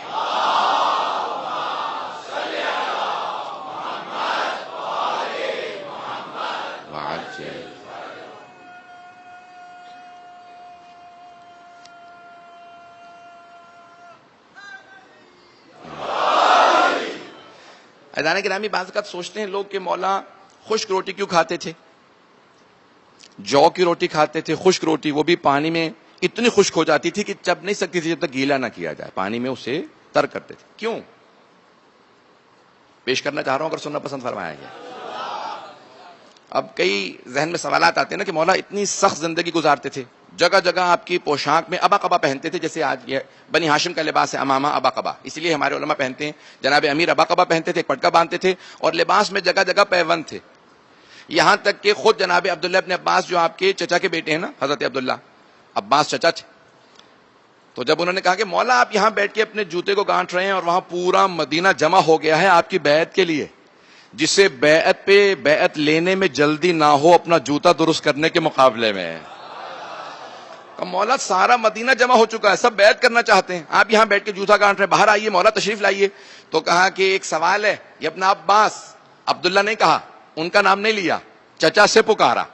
عزیزان گرامی, بعض اوقات سوچتے ہیں لوگ کہ مولا خشک روٹی کیوں کھاتے تھے؟ جو کی روٹی کھاتے تھے, خشک روٹی, وہ بھی پانی میں اتنی خشک ہو جاتی تھی کہ چب نہیں سکتی تھی جب تک گیلا نہ کیا جائے. پانی میں اسے تر کرتے تھے. کیوں؟ پیش کرنا چاہ رہا ہوں, اگر سننا پسند فرمایا گیا. اب کئی ذہن میں سوالات آتے ہیں نا کہ مولا اتنی سخت زندگی گزارتے تھے, جگہ جگہ آپ کی پوشاک میں ابا قبا پہنتے تھے, جیسے آج یہ بنی ہاشم کا لباس ہے امامہ ابا قبا, اس لیے ہمارے علماء پہنتے ہیں. جناب امیر ابا قبا پہنتے تھے, ایک پٹکا باندھتے تھے, اور لباس میں جگہ جگہ پیوند تھے. یہاں تک کہ خود جناب عبداللہ ابن عباس جو آپ کے چچا کے بیٹے ہیں نا, حضرت عبداللہ عباس چچا تھے, تو جب انہوں نے کہا کہ مولا آپ یہاں بیٹھ کے اپنے جوتے کو گانٹ رہے ہیں اور وہاں پورا مدینہ جمع ہو گیا ہے آپ کی بیعت کے لیے, جسے بیعت پہ بیعت لینے میں جلدی نہ ہو اپنا جوتا درست کرنے کے مقابلے میں. مولا سارا مدینہ جمع ہو چکا ہے, سب بیعت کرنا چاہتے ہیں, آپ یہاں بیٹھ کے جوتا گانٹ رہے ہیں, باہر آئیے مولا تشریف لائیے. تو کہا کہ ایک سوال ہے, یہ اپنا عباس, عبداللہ نہیں کہا, ان کا نام نہیں لیا, چچا سے پکارا,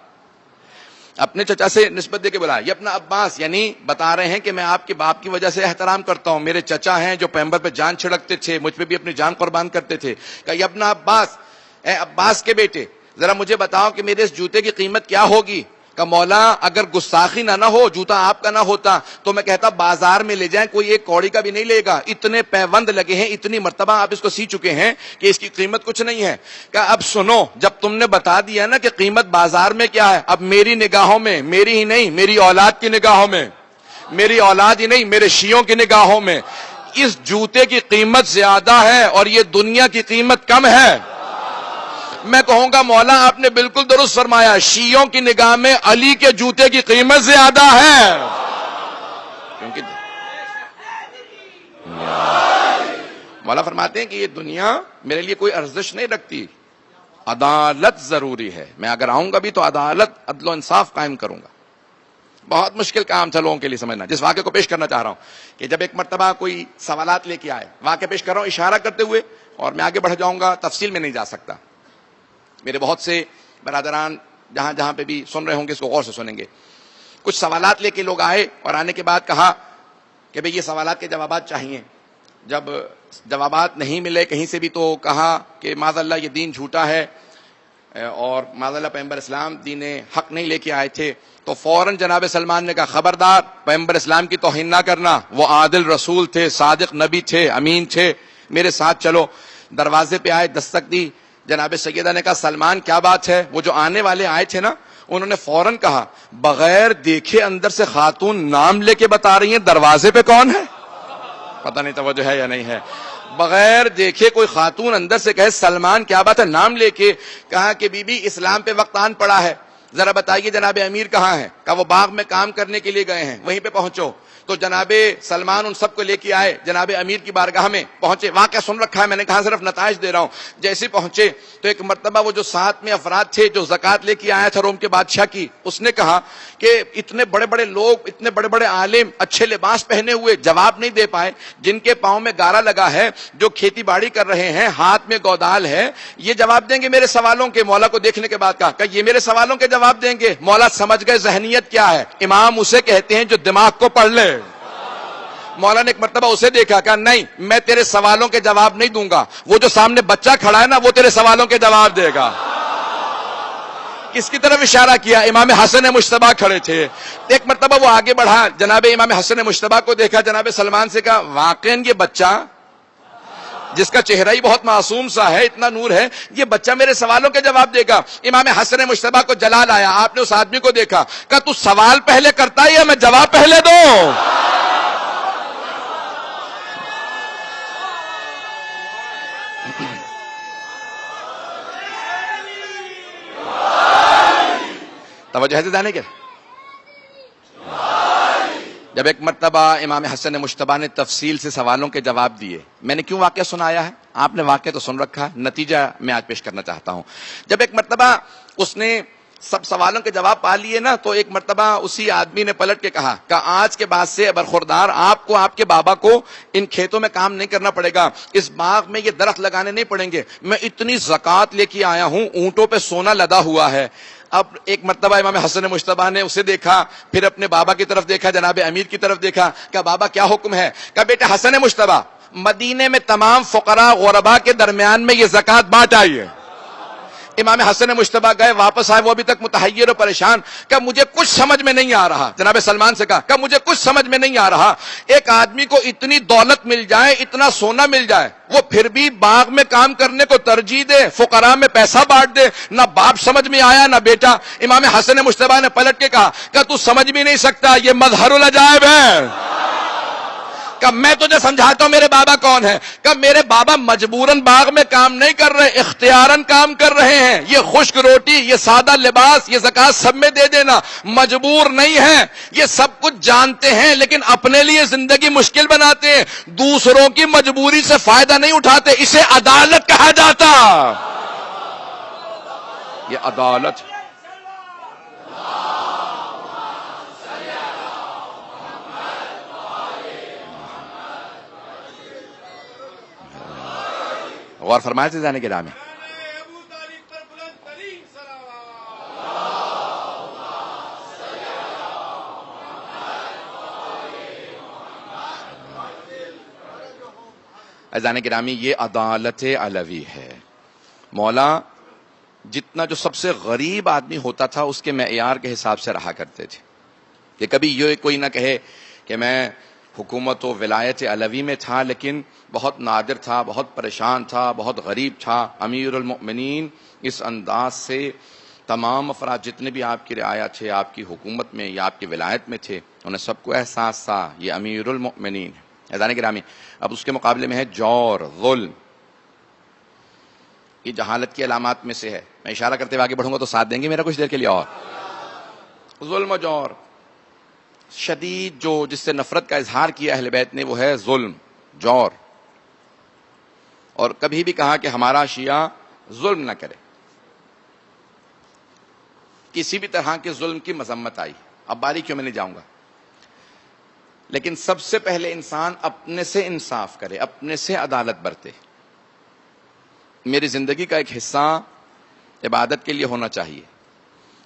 اپنے چچا سے نسبت دے کے بلایا, یہ اپنا عباس, یعنی بتا رہے ہیں کہ میں آپ کے باپ کی وجہ سے احترام کرتا ہوں, میرے چچا ہیں جو پیغمبر پہ جان چھڑکتے تھے, مجھ پہ بھی اپنی جان قربان کرتے تھے. کہ یہ اپنا عباس, اے عباس کے بیٹے ذرا مجھے بتاؤ کہ میرے اس جوتے کی قیمت کیا ہوگی؟ کہ مولا اگر گستاخی نہ ہو, جوتا آپ کا نہ ہوتا تو میں کہتا بازار میں لے جائیں, کوئی ایک کوڑی کا بھی نہیں لے گا, اتنے پیوند لگے ہیں, اتنی مرتبہ آپ اس کو سی چکے ہیں کہ اس کی قیمت کچھ نہیں ہے. کہ اب سنو, جب تم نے بتا دیا نا کہ قیمت بازار میں کیا ہے, اب میری نگاہوں میں, میری ہی نہیں میری اولاد کی نگاہوں میں, میری اولاد ہی نہیں میرے شیعوں کی نگاہوں میں اس جوتے کی قیمت زیادہ ہے اور یہ دنیا کی قیمت کم ہے. میں کہوں گا مولا آپ نے بالکل درست فرمایا, شیعوں کی نگاہ میں علی کے جوتے کی قیمت زیادہ ہے. کیونکہ مولا فرماتے ہیں کہ یہ دنیا میرے لیے کوئی ارزش نہیں رکھتی, عدالت ضروری ہے. میں اگر آؤں گا بھی تو عدالت, عدل و انصاف قائم کروں گا. بہت مشکل کام تھا لوگوں کے لیے سمجھنا. جس واقعے کو پیش کرنا چاہ رہا ہوں کہ جب ایک مرتبہ کوئی سوالات لے کے آئے, واقعہ پیش کر رہا ہوں اشارہ کرتے ہوئے, اور میں آگے بڑھ جاؤں گا, تفصیل میں نہیں جا سکتا. میرے بہت سے برادران جہاں جہاں پہ بھی سن رہے ہوں گے اس کو غور سے سنیں گے. کچھ سوالات لے کے لوگ آئے اور آنے کے بعد کہا کہ بھئی یہ سوالات کے جوابات چاہیے. جب جوابات نہیں ملے کہیں سے بھی تو کہا کہ معاذ اللہ یہ دین جھوٹا ہے اور معاذ اللہ پیغمبر اسلام دین حق نہیں لے کے آئے تھے. تو فوراً جناب سلمان نے کہا خبردار, پیغمبر اسلام کی توہین نہ کرنا, وہ عادل رسول تھے, صادق نبی تھے, امین تھے, میرے ساتھ چلو. دروازے پہ آئے, دستک دی. جناب سیدہ نے کہا سلمان کیا بات ہے؟ وہ جو آنے والے آئے تھے نا انہوں نے فوراً کہا بغیر دیکھے اندر سے خاتون نام لے کے بتا رہی ہیں دروازے پہ کون ہے؟ پتہ نہیں توجہ ہے یا نہیں ہے. بغیر دیکھے کوئی خاتون اندر سے کہے سلمان کیا بات ہے، نام لے کے کہا کہ بی بی اسلام پہ وقت آن پڑا ہے، ذرا بتائیے جناب امیر کہاں ہے؟ کہا وہ باغ میں کام کرنے کے لیے گئے ہیں، وہیں پہ پہنچو. تو جناب سلمان ان سب کو لے کے آئے، جناب امیر کی بارگاہ میں پہنچے. واقعہ سن رکھا ہے میں نے، کہا صرف نتائج دے رہا ہوں. جیسے پہنچے تو ایک مرتبہ وہ جو ساتھ میں افراد تھے جو زکوٰۃ لے کے آیا تھا روم کے بادشاہ کی، اس نے کہا کہ اتنے بڑے بڑے لوگ، اتنے بڑے بڑے عالم اچھے لباس پہنے ہوئے جواب نہیں دے پائے، جن کے پاؤں میں گارا لگا ہے، جو کھیتی باڑی کر رہے ہیں، ہاتھ میں گودال ہے، یہ جواب دیں گے میرے سوالوں کے؟ مولا کو دیکھنے کے بعد کہا کہ یہ میرے سوالوں کے جواب دیں گے. مولا سمجھ گئے ذہنیت کیا ہے. امام اسے کہتے ہیں جو دماغ کو پڑھ لے. مولا نے ایک مرتبہ اسے دیکھا، کہا نہیں میں تیرے سوالوں کے جواب نہیں دوں گا، وہ جو سامنے بچہ کھڑا ہے نا وہ تیرے سوالوں کے جواب دے گا. کس کی طرف اشارہ کیا؟ امام حسن مجتبیٰ کھڑے تھے. ایک مرتبہ وہ آگے بڑھا، جناب امام حسن مجتبیٰ کو دیکھا، جناب سلمان سے کہا واقعاً یہ بچہ جس کا چہرہ ہی بہت معصوم سا ہے، اتنا نور ہے، یہ بچہ میرے سوالوں کے جواب دے گا. امام حسن مجتبیٰ کو جلال آیا، آپ نے اس آدمی کو دیکھا، کہا تو سوال پہلے کرتا ہے یا میں جواب پہلے دوں؟ توجہ ہے جانے کے. جب ایک مرتبہ امام حسن مجتبیٰ نے تفصیل سے سوالوں کے جواب دیے، میں نے کیوں واقعہ سنایا ہے؟ آپ نے واقعہ تو سن رکھا ہے، نتیجہ میں آج پیش کرنا چاہتا ہوں. جب ایک مرتبہ اس نے سب سوالوں کے جواب پا لیے نا، تو ایک مرتبہ اسی آدمی نے پلٹ کے کہا کہ آج کے بعد سے برخوردار آپ کو، آپ کے بابا کو ان کھیتوں میں کام نہیں کرنا پڑے گا، اس باغ میں یہ درخت لگانے نہیں پڑیں گے، میں اتنی زکوٰۃ لے کے آیا ہوں، اونٹوں پہ سونا لدا ہوا ہے. اب ایک مرتبہ امام حسن مجتبیٰ نے اسے دیکھا، پھر اپنے بابا کی طرف دیکھا، جناب امیر کی طرف دیکھا، کہ بابا کیا حکم ہے؟ کہ بیٹا حسن مجتبیٰ مدینے میں تمام فقراء غرباء کے درمیان میں یہ زکوٰۃ بانٹ آئیے. امام حسن مجتبیٰ گئے، واپس آئے، وہ ابھی تک متحیر و پریشان، کہ مجھے کچھ سمجھ میں نہیں آ رہا. جناب سلمان سے کہا کہ مجھے کچھ سمجھ میں نہیں آ رہا، ایک آدمی کو اتنی دولت مل جائے، اتنا سونا مل جائے، وہ پھر بھی باغ میں کام کرنے کو ترجیح دے، فقراء میں پیسہ بانٹ دے. نہ باپ سمجھ میں آیا نہ بیٹا. امام حسن مجتبیٰ نے پلٹ کے کہا کہ تو سمجھ بھی نہیں سکتا، یہ مظہر العجائب ہے. کہ میں تجھے سمجھاتا ہوں میرے بابا کون ہے. کہ میرے بابا مجبوراً باغ میں کام نہیں کر رہے، اختیاراً کام کر رہے ہیں. یہ خشک روٹی، یہ سادہ لباس، یہ زکوٰۃ سب میں دے دینا، مجبور نہیں ہے. یہ سب کچھ جانتے ہیں لیکن اپنے لیے زندگی مشکل بناتے ہیں، دوسروں کی مجبوری سے فائدہ نہیں اٹھاتے. اسے عدالت کہا جاتا. یہ عدالت. غور فرمائے سے جانے کے راہ میں. اذان گرامی، یہ عدالت علوی ہے. مولا جتنا جو سب سے غریب آدمی ہوتا تھا اس کے معیار کے حساب سے رہا کرتے تھے، کہ کبھی یہ کوئی نہ کہے کہ میں حکومت و ولایت علوی میں تھا لیکن بہت نادر تھا، بہت پریشان تھا، بہت غریب تھا. امیر المؤمنین اس انداز سے تمام افراد جتنے بھی آپ کی رعایا تھے، آپ کی حکومت میں یا آپ کی ولایت میں تھے، انہیں سب کو احساس تھا یہ امیر المؤمنین ہے. اذان گرامی، اب اس کے مقابلے میں ہے جور، ظلم. یہ جہالت کی علامات میں سے ہے. میں اشارہ کرتے ہوئے آگے بڑھوں گا تو ساتھ دیں گے میرا کچھ دیر کے لیے. اور ظلم و جور شدید جو جس سے نفرت کا اظہار کیا اہل بیت نے، وہ ہے ظلم، جور. اور کبھی بھی کہا کہ ہمارا شیعہ ظلم نہ کرے. کسی بھی طرح کے ظلم کی مذمت آئی. اب باریکیوں میں نہیں جاؤں گا، لیکن سب سے پہلے انسان اپنے سے انصاف کرے، اپنے سے عدالت برتے. میری زندگی کا ایک حصہ عبادت کے لیے ہونا چاہیے،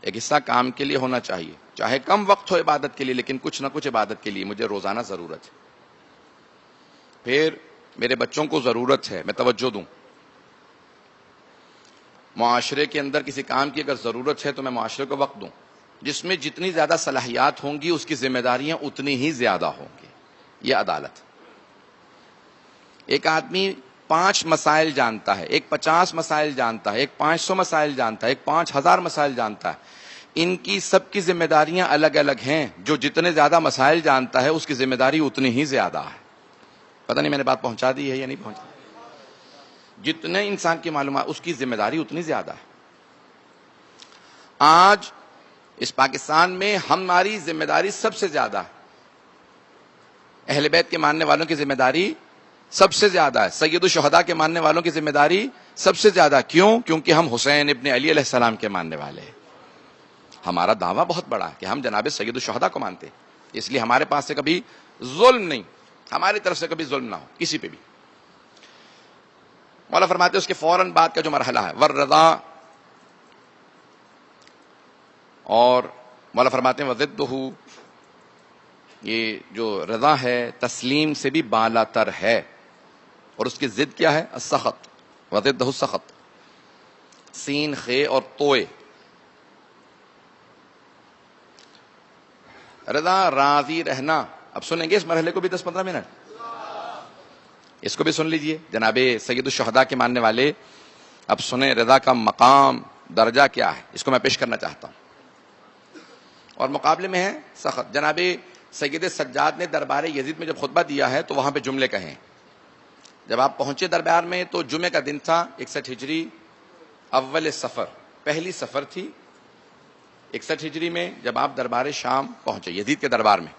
ایک حصہ کام کے لیے ہونا چاہیے، چاہے کم وقت ہو عبادت کے لیے، لیکن کچھ نہ کچھ عبادت کے لیے مجھے روزانہ ضرورت ہے. پھر میرے بچوں کو ضرورت ہے میں توجہ دوں. معاشرے کے اندر کسی کام کی اگر ضرورت ہے تو میں معاشرے کو وقت دوں. جس میں جتنی زیادہ صلاحیات ہوں گی اس کی ذمہ داریاں اتنی ہی زیادہ ہوں گی. یہ عدالت. ایک آدمی 5 مسائل جانتا ہے، ایک 50 مسائل جانتا ہے، ایک 500 مسائل جانتا ہے، ایک 5000 مسائل جانتا ہے. ان کی سب کی ذمہ داریاں الگ الگ ہیں. جو جتنے زیادہ مسائل جانتا ہے اس کی ذمہ داری اتنی ہی زیادہ ہے. پتہ نہیں میں نے بات پہنچا دی ہے یا نہیں پہنچا. جتنے انسان کی معلومات اس کی ذمہ داری اتنی زیادہ ہے. آج اس پاکستان میں ہماری ذمہ داری سب سے زیادہ ہے. اہل بیت کے ماننے والوں کی ذمہ داری سب سے زیادہ ہے. سید الشہداء کے ماننے والوں کی ذمہ داری سب سے زیادہ. کیوں؟ کیونکہ ہم حسین ابن علی علیہ السلام کے ماننے والے ہیں. ہمارا دعویٰ بہت بڑا ہے کہ ہم جناب سید الشہداء کو مانتے ہیں. اس لیے ہمارے پاس سے کبھی ظلم نہیں، ہماری طرف سے کبھی ظلم نہ ہو کسی پہ بھی. مولا فرماتے اس کے فوراً بعد کا جو مرحلہ ہے والرضا، اور مولا فرماتے ہیں وضدہ، یہ جو رضا ہے تسلیم سے بھی بالا تر ہے، اور اس کی ضد کیا ہے؟ السخط، وضدہ السخط. سین خے اور توئے. رضا راضی رہنا. اب سنیں گے اس مرحلے کو بھی 10-15 منٹ، اس کو بھی سن لیجئے. جناب سید الشہداء کے ماننے والے اب سنیں رضا کا مقام درجہ کیا ہے، اس کو میں پیش کرنا چاہتا ہوں. اور مقابلے میں ہے سخت. جناب سید سجاد نے دربار یزید میں جب خطبہ دیا ہے تو وہاں پہ جملے کہیں. جب آپ پہنچے دربار میں تو جمعے کا دن تھا 61 ہجری، اول سفر، پہلی سفر تھی 61 ہجری میں. جب آپ دربار شام پہنچے یزید کے دربار میں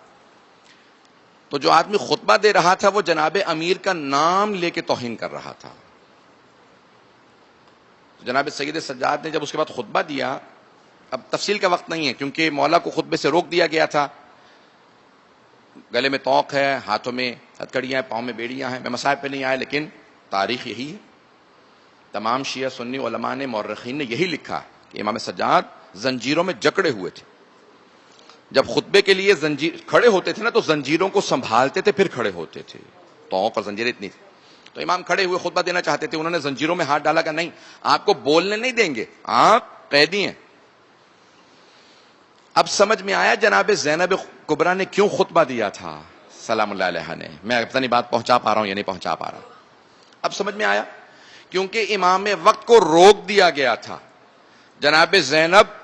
تو جو آدمی خطبہ دے رہا تھا وہ جناب امیر کا نام لے کے توہین کر رہا تھا. جناب سید سجاد نے جب اس کے بعد خطبہ دیا، اب تفصیل کا وقت نہیں ہے کیونکہ مولا کو خطبے سے روک دیا گیا تھا. گلے میں توق ہے، ہاتھوں میں ہتھکڑیاں ہیں، پاؤں میں بیڑیاں ہیں. میں مسائل پہ نہیں آیا لیکن تاریخ یہی ہے. تمام شیعہ سنی علماء نے، مورخین نے یہی لکھا کہ امام سجاد زنجیروں میں جکڑے ہوئے تھے. جب خطبے کے لیے کھڑے ہوتے تھے نا تو زنجیروں کو سنبھالتے تھے پھر کھڑے ہوتے تھے. توق اور زنجیریں اتنی تھی. تو امام کھڑے ہوئے خطبہ دینا چاہتے تھے. انہوں نے زنجیروں میں ہاتھ ڈالا کہ نہیں، آپ کو بولنے نہیں دیں گے، آپ قیدی ہیں. اب سمجھ میں آیا جناب زینب کبریٰ نے کیوں خطبہ دیا تھا سلام اللہ علیہ نے. میں اپنی بات پہنچا پا رہا ہوں یا نہیں پہنچا پا رہا. اب سمجھ میں آیا کیونکہ امام وقت کو روک دیا گیا تھا. جناب زینب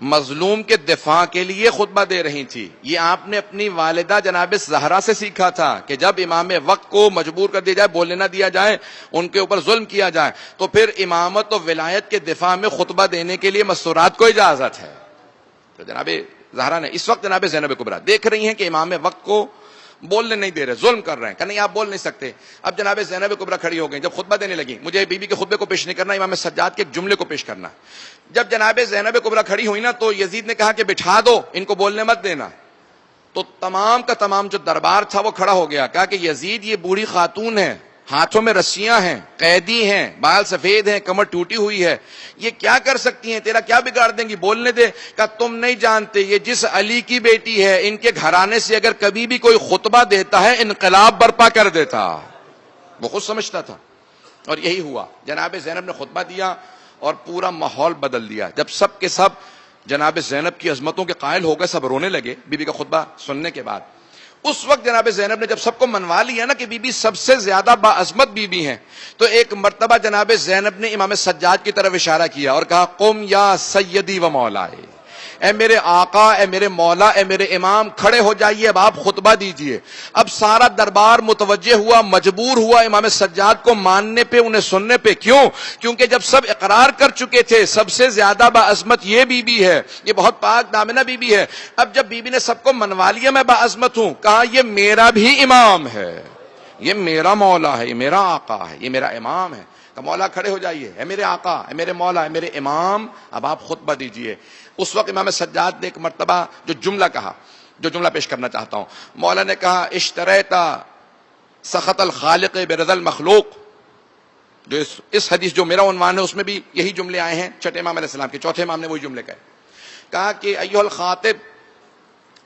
مظلوم کے دفاع کے لیے خطبہ دے رہی تھی. یہ آپ نے اپنی والدہ جناب زہرا سے سیکھا تھا کہ جب امام وقت کو مجبور کر دیا جائے، بولنے نہ دیا جائے، ان کے اوپر ظلم کیا جائے، تو پھر امامت و ولایت کے دفاع میں خطبہ دینے کے لیے مستورات کو اجازت ہے. تو جناب زہرا نے اس وقت جناب زینب کبریٰ دیکھ رہی ہیں کہ امام وقت کو بولنے نہیں دے رہے، ظلم کر رہے ہیں کہ نہیں آپ بول نہیں سکتے. اب جناب زینب کبریٰ کھڑی ہو گئی. جب خطبہ دینے لگی، مجھے بی بی کے خطبے کو پیش نہیں کرنا، امام سجاد کے ایک جملے کو پیش کرنا. جب جناب زینب کبریٰ کھڑی ہوئی نا تو یزید نے کہا کہ بٹھا دو، ان کو بولنے مت دینا. تو تمام کا تمام جو دربار تھا وہ کھڑا ہو گیا. کہا کہ یزید یہ بوڑھی خاتون ہے، ہاتھوں میں رسیاں ہیں، قیدی ہیں، بال سفید ہیں، کمر ٹوٹی ہوئی ہے، یہ کیا کر سکتی ہیں؟ تیرا کیا بگاڑ دیں گی؟ بولنے دے. کہ تم نہیں جانتے یہ جس علی کی بیٹی ہے، ان کے گھرانے سے اگر کبھی بھی کوئی خطبہ دیتا ہے انقلاب برپا کر دیتا. وہ خود سمجھتا تھا اور یہی ہوا. جناب زینب نے خطبہ دیا اور پورا ماحول بدل دیا. جب سب کے سب جناب زینب کی عظمتوں کے قائل ہو گئے، سب رونے لگے بی بی کا خطبہ سننے کے بعد. اس وقت جناب زینب نے جب سب کو منوا لیا نا کہ بی بی سب سے زیادہ باعظمت بی بی ہیں، تو ایک مرتبہ جناب زینب نے امام سجاد کی طرف اشارہ کیا اور کہا قم یا سیدی و مولائے، اے میرے آقا، اے میرے مولا، اے میرے امام، کھڑے ہو جائیے، اب آپ خطبہ دیجئے. اب سارا دربار متوجہ ہوا، مجبور ہوا امام سجاد کو ماننے پہ، انہیں سننے پہ. کیوں؟ کیونکہ جب سب اقرار کر چکے تھے سب سے زیادہ باعظمت یہ بی بی ہے، یہ بہت پاک دامنہ بی بی ہے. اب جب بی بی نے سب کو منوا لیا میں باعظمت ہوں، کہا یہ میرا بھی امام ہے، یہ میرا مولا ہے، یہ میرا آقا ہے، یہ میرا امام ہے. کہ مولا کھڑے ہو جائیے، اے میرے آقا، اے میرے مولا، اے میرے امام، اب آپ خطبہ دیجئے. اس وقت امام سجاد نے ایک مرتبہ جو جملہ کہا، جو جملہ پیش کرنا چاہتا ہوں، مولا نے کہا اشتریتا سخط الخالق برضا المخلوق. جو اس حدیث جو میرا عنوان ہے اس میں بھی یہی جملے آئے ہیں چھٹے امام علیہ السلام کے. چوتھے امام نے وہی جملے کہے. کہا کہ ایھا الخاطب،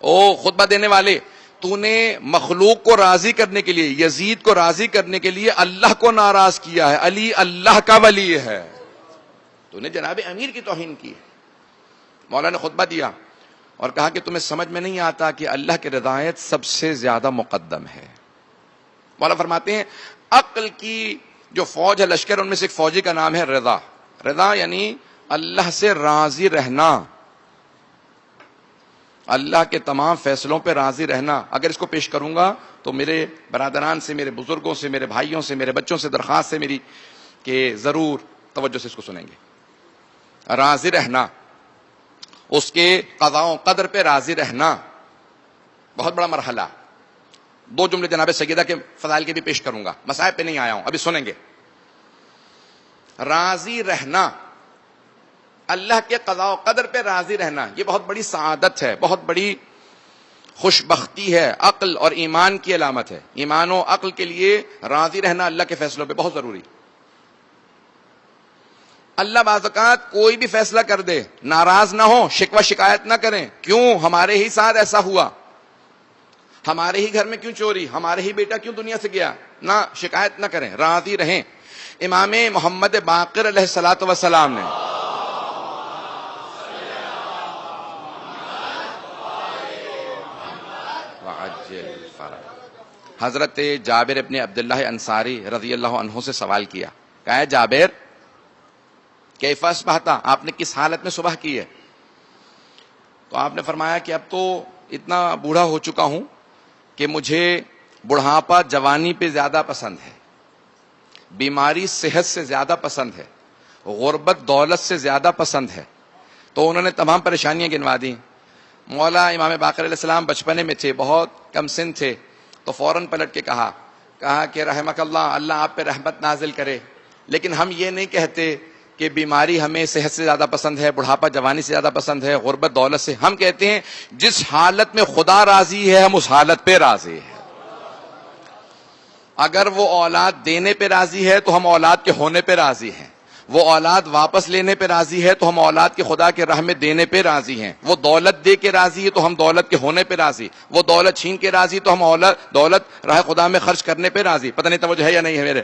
او خطبہ دینے والے، تو نے مخلوق کو راضی کرنے کے لیے، یزید کو راضی کرنے کے لیے اللہ کو ناراض کیا ہے. علی اللہ کا ولی ہے، تو نے جناب امیر کی توہین کی. مولا نے خطبہ دیا اور کہا کہ تمہیں سمجھ میں نہیں آتا کہ اللہ کی رضایت سب سے زیادہ مقدم ہے. مولا فرماتے ہیں عقل کی جو فوج ہے، لشکر، ان میں سے ایک فوجی کا نام ہے رضا. رضا یعنی اللہ سے راضی رہنا، اللہ کے تمام فیصلوں پہ راضی رہنا. اگر اس کو پیش کروں گا تو میرے برادران سے، میرے بزرگوں سے، میرے بھائیوں سے، میرے بچوں سے درخواست ہے میری کہ ضرور توجہ سے اس کو سنیں گے. راضی رہنا، اس کے قضاء و قدر پہ راضی رہنا بہت بڑا مرحلہ. 2 جملے جناب سیدہ کے فضائل کے بھی پیش کروں گا، مسائل پہ نہیں آیا ہوں، ابھی سنیں گے. راضی رہنا، اللہ کے قضاء و قدر پہ راضی رہنا، یہ بہت بڑی سعادت ہے، بہت بڑی خوش بختی ہے، عقل اور ایمان کی علامت ہے. ایمان و عقل کے لیے راضی رہنا اللہ کے فیصلوں پہ بہت ضروری. اللہ بعض اوقات کوئی بھی فیصلہ کر دے، ناراض نہ ہو، شکوہ شکایت نہ کریں، کیوں ہمارے ہی ساتھ ایسا ہوا، ہمارے ہی گھر میں کیوں چوری، ہمارے ہی بیٹا کیوں دنیا سے گیا، نہ شکایت نہ کریں، راضی رہیں. امام محمد باقر علیہ الصلوۃ والسلام نے حضرت جابر ابن عبداللہ انصاری رضی اللہ عنہ سے سوال کیا، کہا ہے جابر کیف اصبحت، آپ نے کس حالت میں صبح کی ہے؟ تو آپ نے فرمایا کہ اب تو اتنا بوڑھا ہو چکا ہوں کہ مجھے بڑھاپا جوانی پہ زیادہ پسند ہے، بیماری صحت سے زیادہ پسند ہے، غربت دولت سے زیادہ پسند ہے. تو انہوں نے تمام پریشانیاں گنوا دی. مولا امام باقر علیہ السلام بچپنے میں تھے، بہت کم سن تھے، تو فوراً پلٹ کے کہا کہ رحمک اللہ، اللہ آپ پہ رحمت نازل کرے، لیکن ہم یہ نہیں کہتے کہ بیماری ہمیں صحت سے زیادہ پسند ہے، بڑھاپا جوانی سے زیادہ پسند ہے، غربت دولت سے. ہم کہتے ہیں جس حالت میں خدا راضی ہے ہم اس حالت پہ راضی ہیں. اگر وہ اولاد دینے پہ راضی ہے تو ہم اولاد کے ہونے پہ راضی ہیں، وہ اولاد واپس لینے پہ راضی ہے تو ہم اولاد کے خدا کے راہ میں دینے پہ راضی ہیں، وہ دولت دے کے راضی ہے تو ہم دولت کے ہونے پہ راضی، وہ دولت چھین کے راضی تو ہم دولت راہ خدا میں خرچ کرنے پہ راضی. پتہ نہیں توجہ ہے یا نہیں ہے میرے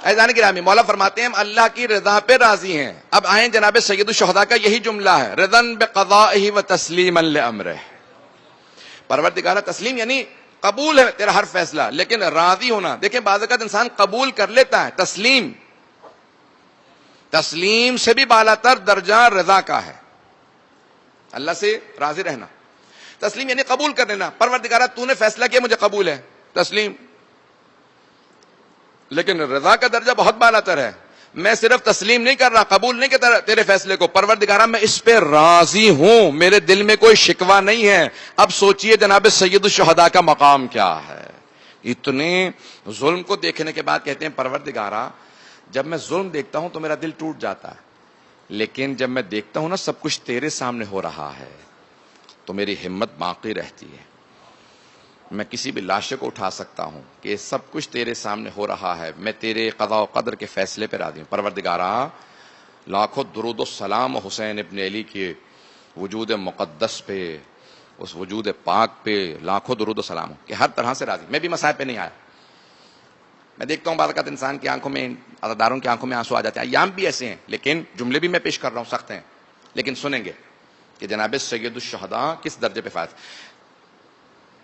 عزیزان گرامی. مولا فرماتے ہیں ہم اللہ کی رضا پہ راضی ہیں. اب آئیں جناب سید الشہداء کا یہی جملہ ہے، رضن بقضائہ و تسلیما لامرہ. پروردگارہ تسلیم یعنی قبول ہے تیرا ہر فیصلہ، لیکن راضی ہونا. دیکھیں بعض اوقات انسان قبول کر لیتا ہے، تسلیم سے بھی بالا تر درجہ رضا کا ہے، اللہ سے راضی رہنا. تسلیم یعنی قبول کر لینا، پروردگارہ تو نے فیصلہ کیا مجھے قبول ہے، تسلیم. لیکن رضا کا درجہ بہت بالا تر ہے. میں صرف تسلیم نہیں کر رہا، قبول نہیں کرتا تیرے فیصلے کو، پروردگارہ میں اس پہ راضی ہوں، میرے دل میں کوئی شکوہ نہیں ہے. اب سوچئے جناب سید الشہداء کا مقام کیا ہے. اتنے ظلم کو دیکھنے کے بعد کہتے ہیں پروردگارہ جب میں ظلم دیکھتا ہوں تو میرا دل ٹوٹ جاتا ہے، لیکن جب میں دیکھتا ہوں نا سب کچھ تیرے سامنے ہو رہا ہے تو میری ہمت باقی رہتی ہے. میں کسی بھی لاشے کو اٹھا سکتا ہوں کہ سب کچھ تیرے سامنے ہو رہا ہے، میں تیرے قضاء و قدر کے فیصلے پہ راضی ہوں. پروردگارہ لاکھوں درود و سلام حسین ابن علی کے وجود مقدس پہ، اس وجود پاک پہ لاکھوں درود و سلام ہو کہ ہر طرح سے راضی. میں بھی مسائل پہ نہیں آیا. میں دیکھتا ہوں بعض اوقات انسان کی آنکھوں میں، عزاداروں کی آنکھوں میں آنسو آ جاتے ہیں، ایام بھی ایسے ہیں، لیکن جملے بھی میں پیش کر رہا ہوں سخت ہیں، لیکن سنیں گے کہ جناب سید الشہداء کس درجے پہ فائز.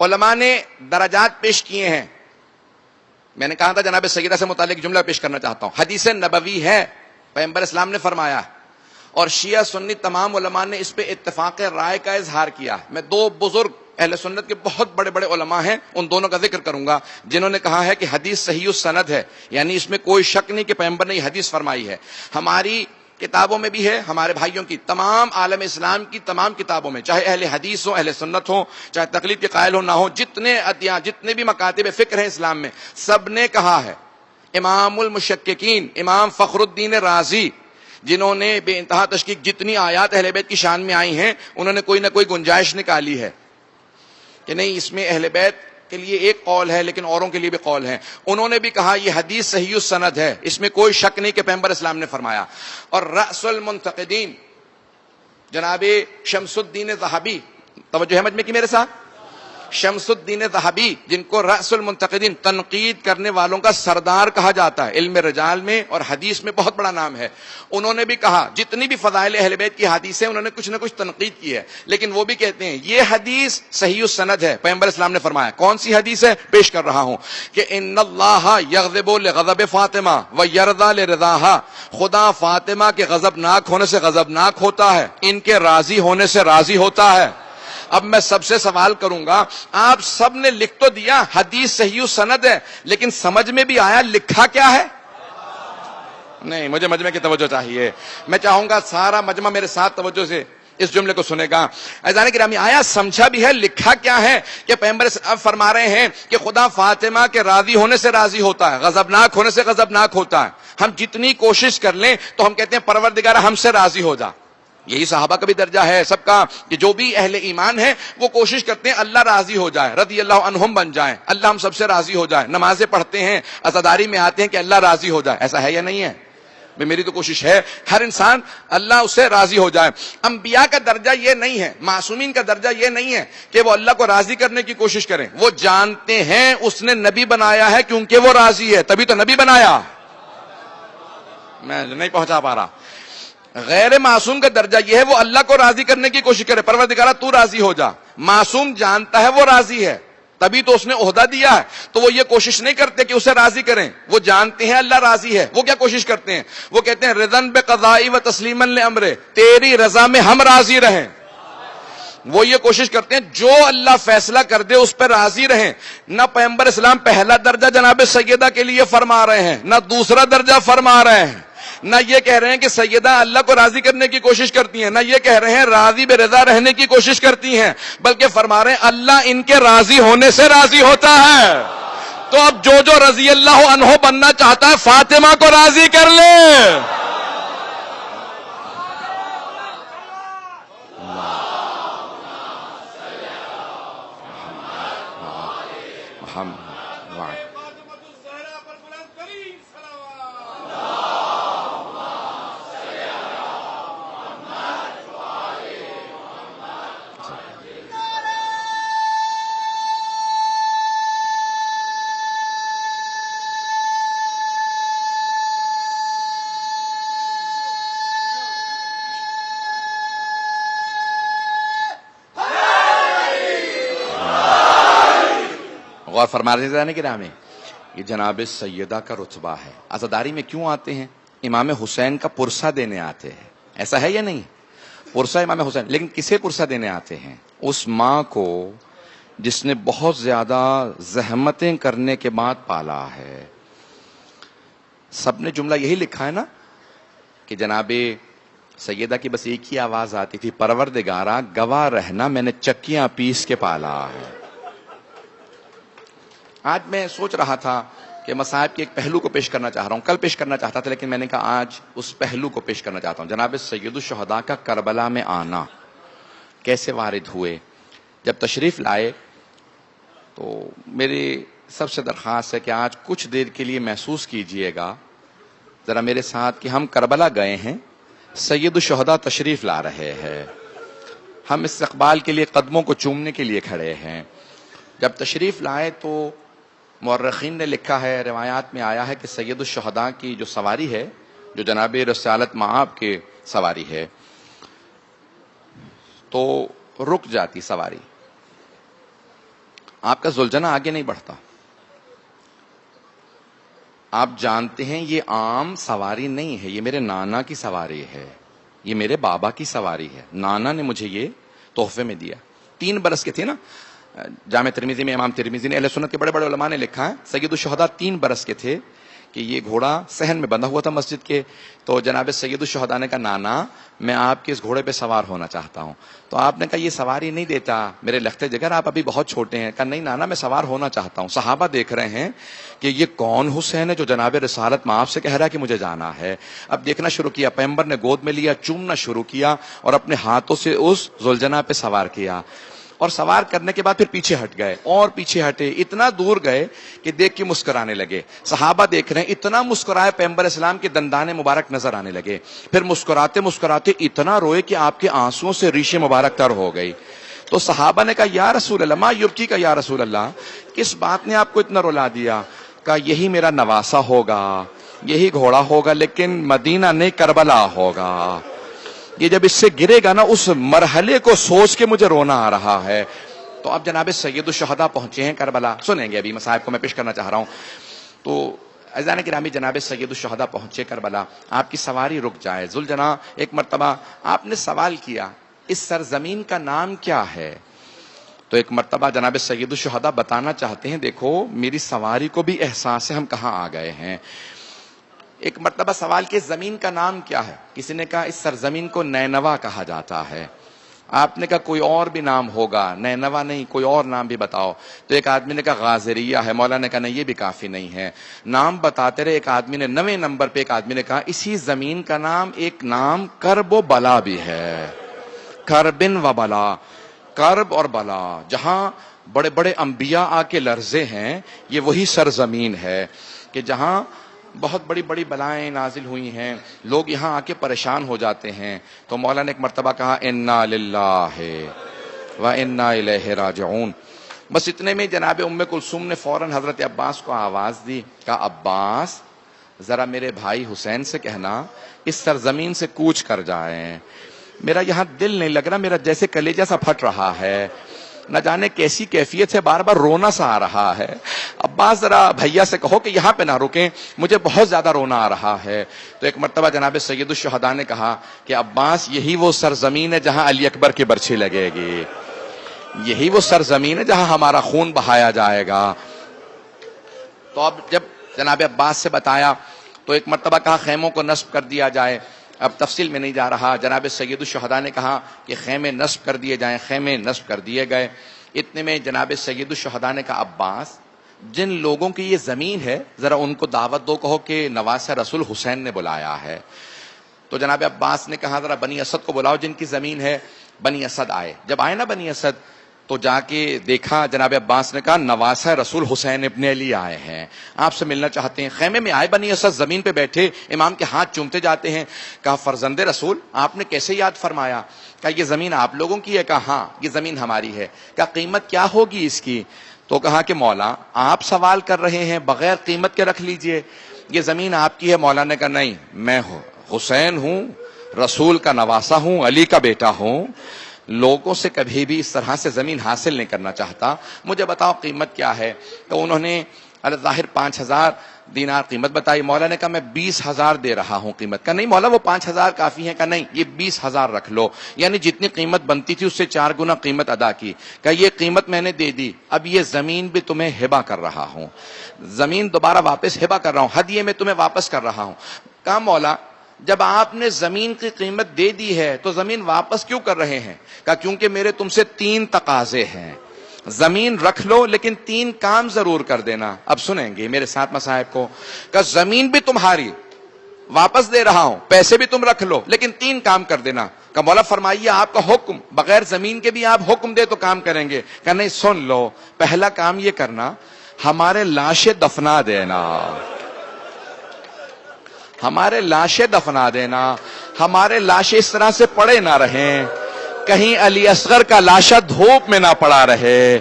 علماء نے درجات پیش کیے ہیں. میں نے کہا تھا جناب سیدہ سے متعلق جملہ پیش کرنا چاہتا ہوں. حدیث نبوی ہے، پیغمبر اسلام نے فرمایا، اور شیعہ سنی تمام علماء نے اس پہ اتفاق رائے کا اظہار کیا. میں 2 بزرگ اہل سنت کے بہت بڑے بڑے علماء ہیں، ان دونوں کا ذکر کروں گا جنہوں نے کہا ہے کہ حدیث صحیح السند ہے، یعنی اس میں کوئی شک نہیں کہ پیغمبر نے یہ حدیث فرمائی ہے. ہماری کتابوں میں بھی ہے، ہمارے بھائیوں کی تمام عالم اسلام کی تمام کتابوں میں، چاہے اہل حدیث ہوں، اہل سنت ہوں، چاہے تقلید کے قائل ہوں نہ ہو، جتنے ادیان، جتنے بھی مکاتب فکر ہیں اسلام میں، سب نے کہا ہے. امام المشککین امام فخر الدین رازی جنہوں نے بے انتہا تشکیک جتنی آیات اہل بیت کی شان میں آئی ہیں، انہوں نے کوئی نہ کوئی گنجائش نکالی ہے کہ نہیں اس میں اہل بیت کے لیے ایک قول ہے لیکن اوروں کے لیے بھی قول ہے. انہوں نے بھی کہا یہ حدیث صحیح السند ہے، اس میں کوئی شک نہیں کہ پیغمبر اسلام نے فرمایا. اور رأس شمس الدین ذہبی جن کو رأس المنتقدین تنقید کرنے والوں کا سردار کہا جاتا ہے، علم رجال میں اور حدیث میں بہت بڑا نام ہے، انہوں نے بھی کہا جتنی بھی فضائل اہل بیت کی حدیث ہے انہوں نے کچھ نہ کچھ تنقید کی ہے، لیکن وہ بھی کہتے ہیں یہ حدیث صحیح السند ہے۔ پیغمبر اسلام نے فرمایا، کون سی حدیث ہے؟ پیش کر رہا ہوں کہ ان اللہ یغضب لغضب فاطمہ ویرضی لرضاہا، خدا فاطمہ کے غضبناک ہونے سے غضبناک ہوتا ہے، ان کے راضی ہونے سے راضی ہوتا ہے۔ اب میں سب سے سوال کروں گا، آپ سب نے لکھ تو دیا حدیث صحیح السند ہے، لیکن سمجھ میں بھی آیا لکھا کیا ہے؟ نہیں، مجھے مجمع کی توجہ چاہیے۔ میں چاہوں گا سارا مجمع میرے ساتھ توجہ سے اس جملے کو سنے گا۔ عزیزان گرامی، آیا سمجھا بھی ہے لکھا کیا ہے؟ کہ پیغمبر فرما رہے ہیں کہ خدا فاطمہ کے راضی ہونے سے راضی ہوتا ہے، غضبناک ہونے سے غضبناک ہوتا ہے۔ ہم جتنی کوشش کر لیں تو ہم کہتے ہیں پروردگار ہم سے راضی ہو جا۔ یہی صحابہ کا بھی درجہ ہے سب کا، کہ جو بھی اہل ایمان ہے وہ کوشش کرتے ہیں اللہ راضی ہو جائے، رضی اللہ عنہم بن جائیں، اللہ ہم سب سے راضی ہو جائے، نمازیں پڑھتے ہیں، عزاداری میں آتے ہیں کہ اللہ راضی ہو جائے۔ ایسا ہے یا نہیں ہے؟ میری تو کوشش ہے ہر انسان اللہ اس سے راضی ہو جائے۔ انبیاء کا درجہ یہ نہیں ہے، معصومین کا درجہ یہ نہیں ہے کہ وہ اللہ کو راضی کرنے کی کوشش کریں، وہ جانتے ہیں اس نے نبی بنایا ہے کیونکہ وہ راضی ہے، تبھی تو نبی بنایا۔ میں نہیں پہنچا پا رہا۔ غیر معصوم کا درجہ یہ ہے وہ اللہ کو راضی کرنے کی کوشش کرے، پروردگارہ تو راضی ہو جا۔ معصوم جانتا ہے وہ راضی ہے، تبھی تو اس نے عہدہ دیا ہے، تو وہ یہ کوشش نہیں کرتے کہ اسے راضی کریں، وہ جانتے ہیں اللہ راضی ہے، وہ کیا کوشش کرتے ہیں؟ وہ کہتے ہیں رضن بقضائی و تسلیما لامرے، تیری رضا میں ہم راضی رہیں۔ وہ یہ کوشش کرتے ہیں جو اللہ فیصلہ کر دے اس پہ راضی رہیں۔ نہ پیغمبر اسلام پہلا درجہ جناب سیدہ کے لیے فرما رہے ہیں، نہ دوسرا درجہ فرما رہے ہیں، نہ یہ کہہ رہے ہیں کہ سیدہ اللہ کو راضی کرنے کی کوشش کرتی ہیں، نہ یہ کہہ رہے ہیں راضی بے رضا رہنے کی کوشش کرتی ہیں، بلکہ فرما رہے ہیں اللہ ان کے راضی ہونے سے راضی ہوتا ہے۔ تو اب جو رضی اللہ عنہ بننا چاہتا ہے فاطمہ کو راضی کر لے۔ غور فرما رہے جانے کے نام یہ جناب سیدہ کا رتبہ ہے۔ عزاداری میں کیوں آتے ہیں؟ امام حسین کا پرسہ دینے آتے ہیں، ایسا ہے یا نہیں؟ پرسہ امام حسین، لیکن کسے پرسہ دینے آتے ہیں؟ اس ماں کو جس نے بہت زیادہ زحمتیں کرنے کے بعد پالا ہے۔ سب نے جملہ یہی لکھا ہے نا کہ جناب سیدہ کی بس ایک ہی آواز آتی تھی، پروردگارہ گواہ رہنا میں نے چکیاں پیس کے پالا ہے۔ آج میں سوچ رہا تھا کہ مصائب کے ایک پہلو کو پیش کرنا چاہ رہا ہوں، کل پیش کرنا چاہتا تھا لیکن میں نے کہا آج اس پہلو کو پیش کرنا چاہتا ہوں۔ جناب سید الشہداء کا کربلا میں آنا کیسے وارد ہوئے؟ جب تشریف لائے تو میری سب سے درخواست ہے کہ آج کچھ دیر کے لیے محسوس کیجئے گا ذرا میرے ساتھ کہ ہم کربلا گئے ہیں، سید الشہداء تشریف لا رہے ہیں، ہم استقبال کے لیے قدموں کو چومنے کے لیے کھڑے ہیں۔ جب تشریف لائے تو مورخین نے لکھا ہے، روایات میں آیا ہے کہ سید الشہداء کی جو سواری ہے، جو جناب رسالت مآب کے سواری ہے، تو رک جاتی سواری، آپ کا زلجنہ آگے نہیں بڑھتا۔ آپ جانتے ہیں یہ عام سواری نہیں ہے، یہ میرے نانا کی سواری ہے، یہ میرے بابا کی سواری ہے، نانا نے مجھے یہ تحفے میں دیا۔ 3 برس کے تھے نا، جامع ترمذی میں امام ترمذی نے، اہل سنت کے بڑے بڑے علماء نے لکھا ہے سید الشہداء 3 برس کے تھے کہ یہ گھوڑا صحن میں بندھا ہوا تھا مسجد کے، تو جناب سید الشہداء نے کہا نانا میں آپ کے اس گھوڑے پہ سوار ہونا چاہتا ہوں، تو آپ نے کہا یہ سواری نہیں دیتا میرے لخت جگر، آپ ابھی بہت چھوٹے ہیں۔ کہا نہیں نانا میں سوار ہونا چاہتا ہوں۔ صحابہ دیکھ رہے ہیں کہ یہ کون حسین ہے جو جناب رسالت مآب سے کہہ رہا ہے کہ مجھے جانا ہے۔ اب دیکھنا شروع کیا، پیغمبر نے گود میں لیا، چومنا شروع کیا اور اپنے ہاتھوں سے اس ذوالجناح پہ سوار کیا، اور سوار کرنے کے بعد پھر پیچھے ہٹ گئے اور پیچھے ہٹے، اتنا دور گئے کہ دیکھ کے مسکرانے لگے۔ صحابہ دیکھ رہے ہیں، اتنا مسکرائے پیغمبر اسلام کے دندان مبارک نظر آنے لگے، پھر مسکراتے مسکراتے اتنا روئے کہ آپ کے آنسوؤں سے ریشیں مبارک تر ہو گئی۔ تو صحابہ نے کہا یا رسول اللہ ما یبکی کا یا رسول اللہ، کس بات نے آپ کو اتنا رلا دیا؟ کہا یہی میرا نواسہ ہوگا، یہی گھوڑا ہوگا، لیکن مدینہ نہیں کربلا ہوگا، یہ جب اس سے گرے گا نا اس مرحلے کو سوچ کے مجھے رونا آ رہا ہے۔ تو اب جناب سید الشہداء پہنچے ہیں کربلا، سنیں گے ابھی مصائب کو میں پیش کرنا چاہ رہا ہوں۔ تو عزیزان گرامی جناب سید الشہداء پہنچے کربلا، آپ کی سواری رک جائے۔ ذوالجناح ایک مرتبہ آپ نے سوال کیا اس سرزمین کا نام کیا ہے؟ تو ایک مرتبہ جناب سید الشہداء بتانا چاہتے ہیں دیکھو میری سواری کو بھی احساس ہے ہم کہاں آ گئے ہیں۔ ایک مرتبہ سوال کہ زمین کا نام کیا ہے؟ کسی نے کہا اس سرزمین کو نینوا کہا جاتا ہے۔ آپ نے کہا کوئی اور بھی نام ہوگا؟ نینوا نہیں، کوئی اور نام بھی بتاؤ۔ تو ایک آدمی نے کہا غازریہ ہے۔ مولانا نے کہا نہیں یہ بھی کافی نہیں ہے، نام بتاتے رہے۔ ایک آدمی نے 9ویں نمبر پہ ایک آدمی نے کہا اسی زمین کا نام ایک نام کرب و بلا بھی ہے، کربن و بلا، کرب اور بلا، جہاں بڑے بڑے انبیاء آ کے لرزے ہیں، یہ وہی سرزمین ہے کہ جہاں بہت بڑی بڑی بلائیں نازل ہوئی ہیں، لوگ یہاں آ کے پریشان ہو جاتے ہیں۔ تو مولا نے ایک مرتبہ کہا انا للہ و انا الیہ راجعون۔ بس اتنے میں جناب ام کلثوم نے فوراً حضرت عباس کو آواز دی، کہا عباس ذرا میرے بھائی حسین سے کہنا اس سرزمین سے کوچ کر جائیں، میرا یہاں دل نہیں لگ رہا، میرا جیسے کلیجہ سا پھٹ رہا ہے، نہ جانے کیسی کیفیت ہے، بار بار رونا سا آ رہا ہے۔ عباس ذرا بھیا سے کہو کہ یہاں پہ نہ رکیں، مجھے بہت زیادہ رونا آ رہا ہے۔ تو ایک مرتبہ جناب سید الشہداء نے کہا کہ عباس یہی وہ سرزمین ہے جہاں علی اکبر کی برچھی لگے گی، یہی وہ سرزمین ہے جہاں ہمارا خون بہایا جائے گا۔ تو اب جب جناب عباس سے بتایا تو ایک مرتبہ کہا خیموں کو نصب کر دیا جائے۔ اب تفصیل میں نہیں جا رہا، جناب سید الشہداء نے کہا کہ خیمے نصب کر دیے جائیں، خیمے نصب کر دیے گئے۔ اتنے میں جناب سید الشہداء نے کہا عباس جن لوگوں کی یہ زمین ہے ذرا ان کو دعوت دو، کہو کہ نواسہ رسول حسین نے بلایا ہے۔ تو جناب عباس نے کہا ذرا بنی اسد کو بلاؤ جن کی زمین ہے۔ بنی اسد آئے، جب آئے نا بنی اسد تو جا کے دیکھا، جناب عباس نے کہا نواسہ رسول حسین ابن علی آئے ہیں، آپ سے ملنا چاہتے ہیں۔ خیمے میں آئے بنی اسد، زمین پہ بیٹھے، امام کے ہاتھ چومتے جاتے ہیں۔ کہا فرزند رسول آپ نے کیسے یاد فرمایا؟ کہا یہ زمین آپ لوگوں کی ہے؟ کہا ہاں یہ زمین ہماری ہے۔ کہا قیمت کیا ہوگی اس کی؟ تو کہا کہ مولا آپ سوال کر رہے ہیں، بغیر قیمت کے رکھ لیجئے، یہ زمین آپ کی ہے۔ مولا نے کہا نہیں، میں حسین ہوں، رسول کا نواسہ ہوں، علی کا بیٹا ہوں، لوگوں سے کبھی بھی اس طرح سے زمین حاصل نہیں کرنا چاہتا، مجھے بتاؤ قیمت کیا ہے؟ تو انہوں نے الظاہر 5000 دینار قیمت بتائی۔ مولا نے کہا میں 20,000 دے رہا ہوں قیمت کا۔ نہیں مولا وہ 5,000 کافی ہیں؟ کہا نہیں یہ 20,000 رکھ لو، یعنی جتنی قیمت بنتی تھی اس سے 4 گنا قیمت ادا کی۔ کہا یہ قیمت میں نے دے دی، اب یہ زمین بھی تمہیں ہبہ کر رہا ہوں، زمین دوبارہ واپس ہبہ کر رہا ہوں، ہدیے میں تمہیں واپس کر رہا ہوں۔ کہا مولا جب آپ نے زمین کی قیمت دے دی ہے تو زمین واپس کیوں کر رہے ہیں؟ کہا کیونکہ میرے تم سے 3 تقاضے ہیں، زمین رکھ لو لیکن 3 کام ضرور کر دینا۔ اب سنیں گے میرے ساتھ مصاحب کو، کہ زمین بھی تمہاری واپس دے رہا ہوں، پیسے بھی تم رکھ لو لیکن 3 کام کر دینا۔ کہ مولا فرمائیے آپ کا حکم، بغیر زمین کے بھی آپ حکم دے تو کام کریں گے؟ کہ نہیں سن لو، پہلا کام یہ کرنا ہمارے لاشیں دفنا دینا، ہمارے لاشیں دفنا دینا، ہمارے لاشیں اس طرح سے پڑے نہ رہیں، کہیں علی اصغر کا لاشا دھوپ میں نہ پڑا رہے،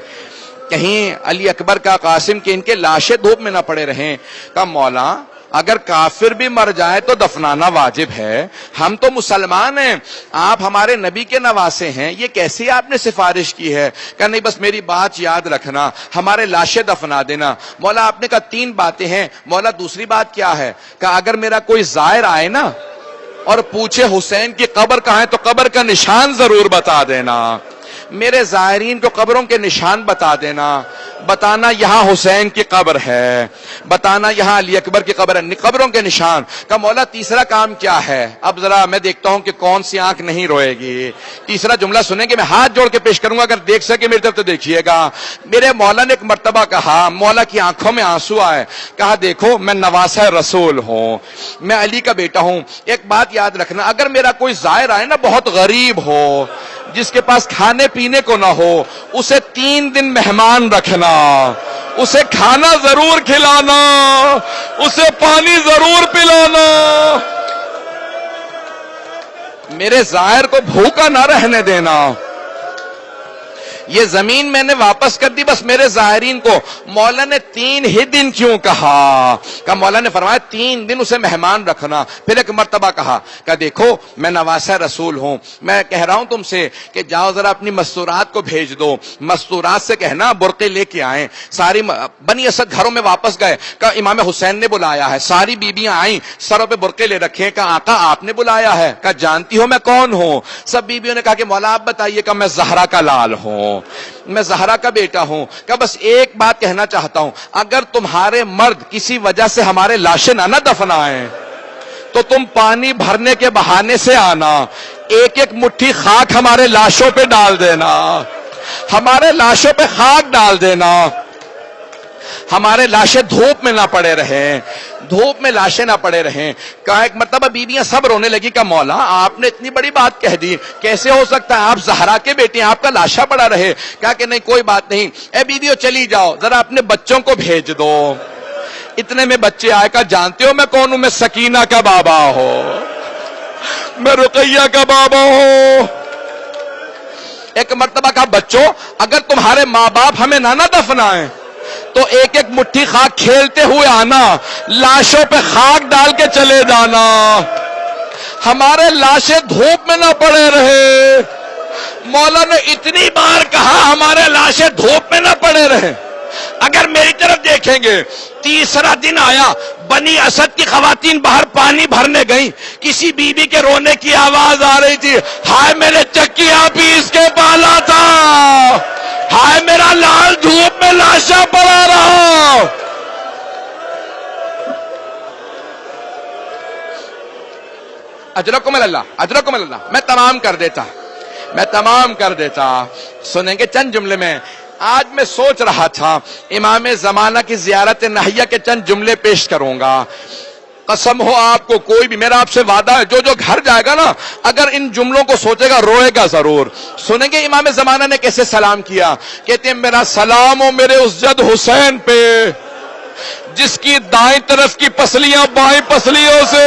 کہیں علی اکبر کا قاسم کے ان کے لاشیں دھوپ میں نہ پڑے رہیں۔ کہا مولا اگر کافر بھی مر جائے تو دفنانا واجب ہے، ہم تو مسلمان ہیں، آپ ہمارے نبی کے نواسے ہیں، یہ کیسی آپ نے سفارش کی ہے؟ کہ نہیں بس میری بات یاد رکھنا، ہمارے لاشیں دفنا دینا۔ مولا آپ نے کہا 3 باتیں ہیں۔ مولا دوسری بات کیا ہے؟ کہ اگر میرا کوئی زائر آئے نا اور پوچھے حسین کی قبر کہاں ہے تو قبر کا نشان ضرور بتا دینا، میرے زائرین کو قبروں کے نشان بتا دینا، بتانا یہاں حسین کی قبر ہے، بتانا یہاں علی اکبر کی قبر ہے، قبروں کے نشان۔ کہ مولا تیسرا کام کیا ہے؟ اب ذرا میں دیکھتا ہوں کہ کون سی آنکھ نہیں روئے گی۔ تیسرا جملہ سنیں گے، میں ہاتھ جوڑ کے پیش کروں گا، اگر دیکھ سکے میری طرف تو دیکھیے گا۔ میرے مولا نے ایک مرتبہ کہا، مولا کی آنکھوں میں آنسو آئے، کہا دیکھو میں نواسہ رسول ہوں، میں علی کا بیٹا ہوں، ایک بات یاد رکھنا اگر میرا کوئی زائر آئے نا بہت غریب ہو، جس کے پاس کھانے پینے کو نہ ہو، اسے 3 دن مہمان رکھنا، اسے کھانا ضرور کھلانا، اسے پانی ضرور پلانا، میرے زائر کو بھوکا نہ رہنے دینا۔ یہ زمین میں نے واپس کر دی بس میرے ظاہرین کو. مولا نے 3 ہی دن کیوں کہا؟ کہ مولا نے فرمایا 3 دن اسے مہمان رکھنا. پھر ایک مرتبہ کہا کہ دیکھو میں نواسہ رسول ہوں, میں کہہ رہا ہوں تم سے کہ جاؤ ذرا اپنی مستورات کو بھیج دو, مستورات سے کہنا برقعے لے کے آئیں. ساری بنی اسد گھروں میں واپس گئے کہ امام حسین نے بلایا ہے. ساری بیبیاں آئیں, سروں پہ برقعے لے رکھے. کہ آقا آپ نے بلایا ہے؟ کہ جانتی ہو میں کون ہوں؟ سب بیبیوں نے کہا کہ مولا آپ بتائیے. کہ میں زہرا کا لال ہوں, میں زہرا کا بیٹا ہوں. کہ بس ایک بات کہنا چاہتا ہوں, اگر تمہارے مرد کسی وجہ سے ہمارے لاشیں نہ دفنائیں تو تم پانی بھرنے کے بہانے سے آنا, ایک ایک مٹھی خاک ہمارے لاشوں پہ ڈال دینا, ہمارے لاشوں پہ خاک ڈال دینا, ہمارے لاشیں دھوپ میں نہ پڑے رہیں, دھوپ میں لاشیں نہ پڑے رہیں. کہا ایک مرتبہ بیویاں سب رونے لگی کہ مولا آپ نے اتنی بڑی بات کہہ دی, کیسے ہو سکتا ہے, آپ زہرا کے بیٹے ہیں, آپ کا لاشا پڑا رہے. کہا کہ نہیں کوئی بات نہیں, اے بیویوں چلی جاؤ, ذرا اپنے بچوں کو بھیج دو. اتنے میں بچے آئے. کہا جانتے ہو میں کون ہوں؟ میں سکینہ کا بابا ہوں, میں رقیہ کا بابا ہوں. ایک مرتبہ کہا بچوں اگر تمہارے ماں باپ ہمیں نہ دفنائیں تو ایک ایک مٹھی خاک کھیلتے ہوئے آنا, لاشوں پہ خاک ڈال کے چلے جانا, ہمارے لاشیں دھوپ میں نہ پڑے رہے. مولا نے اتنی بار کہا ہمارے لاشیں دھوپ میں نہ پڑے رہے. اگر میری طرف دیکھیں گے, تیسرا دن آیا, بنی اسد کی خواتین باہر پانی بھرنے گئیں, کسی بیوی کے رونے کی آواز آ رہی تھی, ہائے میرے چکیا پیس کے پالا تھا, ہائے میرا لال دھوپ میں لاشا پڑا رہا. اجرکم اللہ, اجرکم اللہ. میں تمام کر دیتا. سنیں گے چند جملے میں. آج میں سوچ رہا تھا امام زمانہ کی زیارت نہیہ کے چند جملے پیش کروں گا. قسم ہو آپ کو, کوئی بھی, میرا آپ سے وعدہ ہے, جو گھر جائے گا نا اگر ان جملوں کو سوچے گا روئے گا ضرور. سنیں گے امام زمانہ نے کیسے سلام کیا. کہتے ہیں میرا سلام ہو میرے اس جد حسین پہ جس کی دائیں طرف کی پسلیاں بائیں پسلیوں سے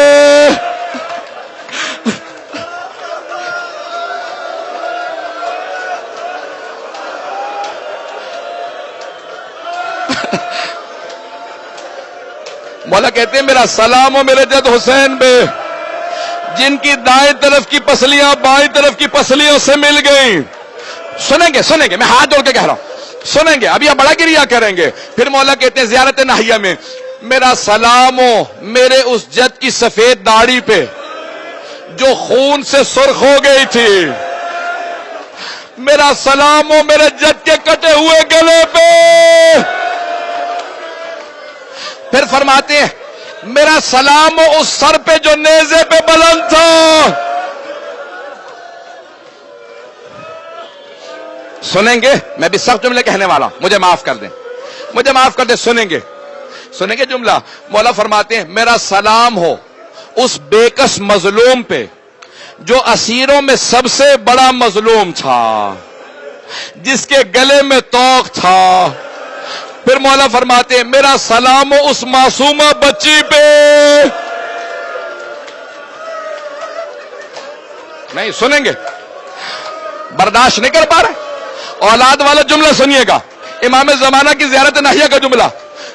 مولا کہتے ہیں میرا سلام ہو میرے جد حسین پہ جن کی دائیں طرف کی پسلیاں بائیں طرف کی پسلیوں سے مل گئیں. سنیں گے, میں ہاتھ جوڑ کے کہہ رہا ہوں, سنیں گے. ابھی آپ بڑا گریا کریں گے. پھر مولا کہتے ہیں زیارت نہیہ میں میرا سلام ہو میرے اس جد کی سفید داڑھی پہ جو خون سے سرخ ہو گئی تھی. میرا سلام ہو میرے جد کے کٹے ہوئے گلے پہ. پھر فرماتے ہیں میرا سلام ہو اس سر پہ جو نیزے پہ بلند تھا. سنیں گے, میں بھی سخت جملے کہنے والا ہوں, مجھے معاف کر دیں. سنیں گے جملہ. مولا فرماتے ہیں میرا سلام ہو اس بے کس مظلوم پہ جو اسیروں میں سب سے بڑا مظلوم تھا, جس کے گلے میں توق تھا. پھر مولا فرماتے ہیں میرا سلام ہو اس معصومہ بچی پہ. نہیں سنیں گے, برداشت نہیں کر پا رہے. اولاد والا جملہ سنیے گا, امام زمانہ کی زیارت نہیہ کا جملہ.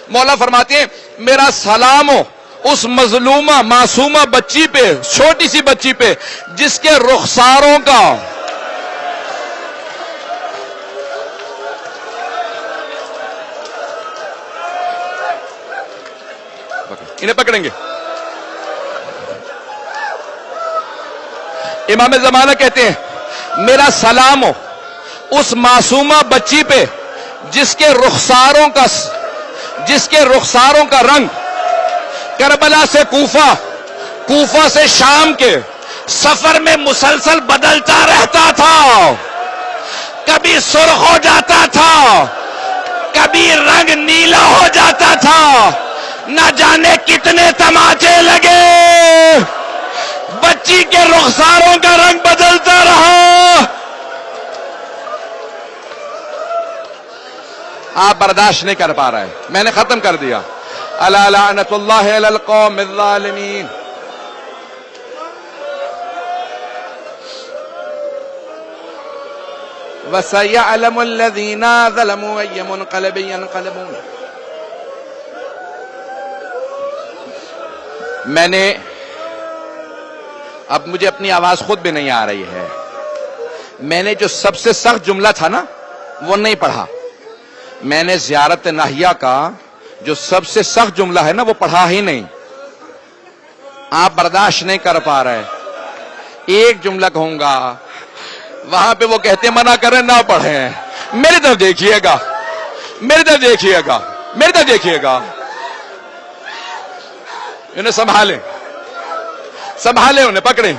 مولا فرماتے ہیں میرا سلام ہو اس مظلومہ معصومہ بچی پہ, چھوٹی سی بچی پہ جس کے رخساروں کا انہیں پکڑیں گے. امام زمانہ کہتے ہیں میرا سلام ہو اس معصومہ بچی پہ جس کے رخساروں کا رنگ کربلا سے کوفہ, کوفہ سے شام کے سفر میں مسلسل بدلتا رہتا تھا. کبھی سرخ ہو جاتا تھا, کبھی رنگ نیلا ہو جاتا تھا. نہ جانے کتنے تماچے لگے, بچی کے رخساروں کا رنگ بدلتا رہا. آپ برداشت نہیں کر پا رہے, میں نے ختم کر دیا. الا لعنت اللہ علی القوم الظالمین. وَسَيَعْلَمُ الَّذِينَ ظَلَمُوا أَيَّ مُنْقَلَبٍ يَنْقَلِبُونَ. میں نے اب مجھے اپنی آواز خود بھی نہیں آ رہی ہے. میں نے جو سب سے سخت جملہ تھا نا وہ نہیں پڑھا. میں نے زیارت ناہیہ کا جو سب سے سخت جملہ ہے نا وہ پڑھا ہی نہیں. آپ برداشت نہیں کر پا رہے. ایک جملہ کہوں گا, وہاں پہ وہ کہتے منع کریں نہ پڑھیں. میری طرف دیکھیے گا, میری طرف دیکھیے گا, میری طرف دیکھیے گا. انہیں سنبھالیں, سنبھالیں, انہیں پکڑیں.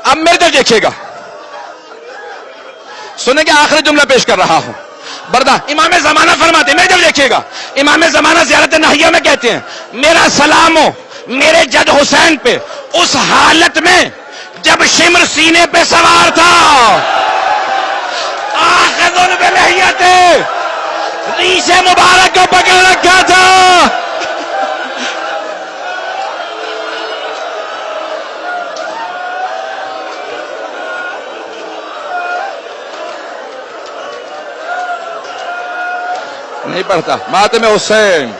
اب میری طرف دیکھیے گا, سنیں کہ آخری جملہ پیش کر رہا ہوں. امام زمانہ فرماتے ہیں, میری طرف دیکھیے گا, امام زمانہ زیارت ناہیہ میں کہتے ہیں میرا سلام ہو میرے جد حسین پہ اس حالت میں جب شمر سینے پہ سوار تھا. آخذ بلحیت, ریش مبارک کو پکڑ رکھا تھا. نہیں پڑھتا. ماتم حسین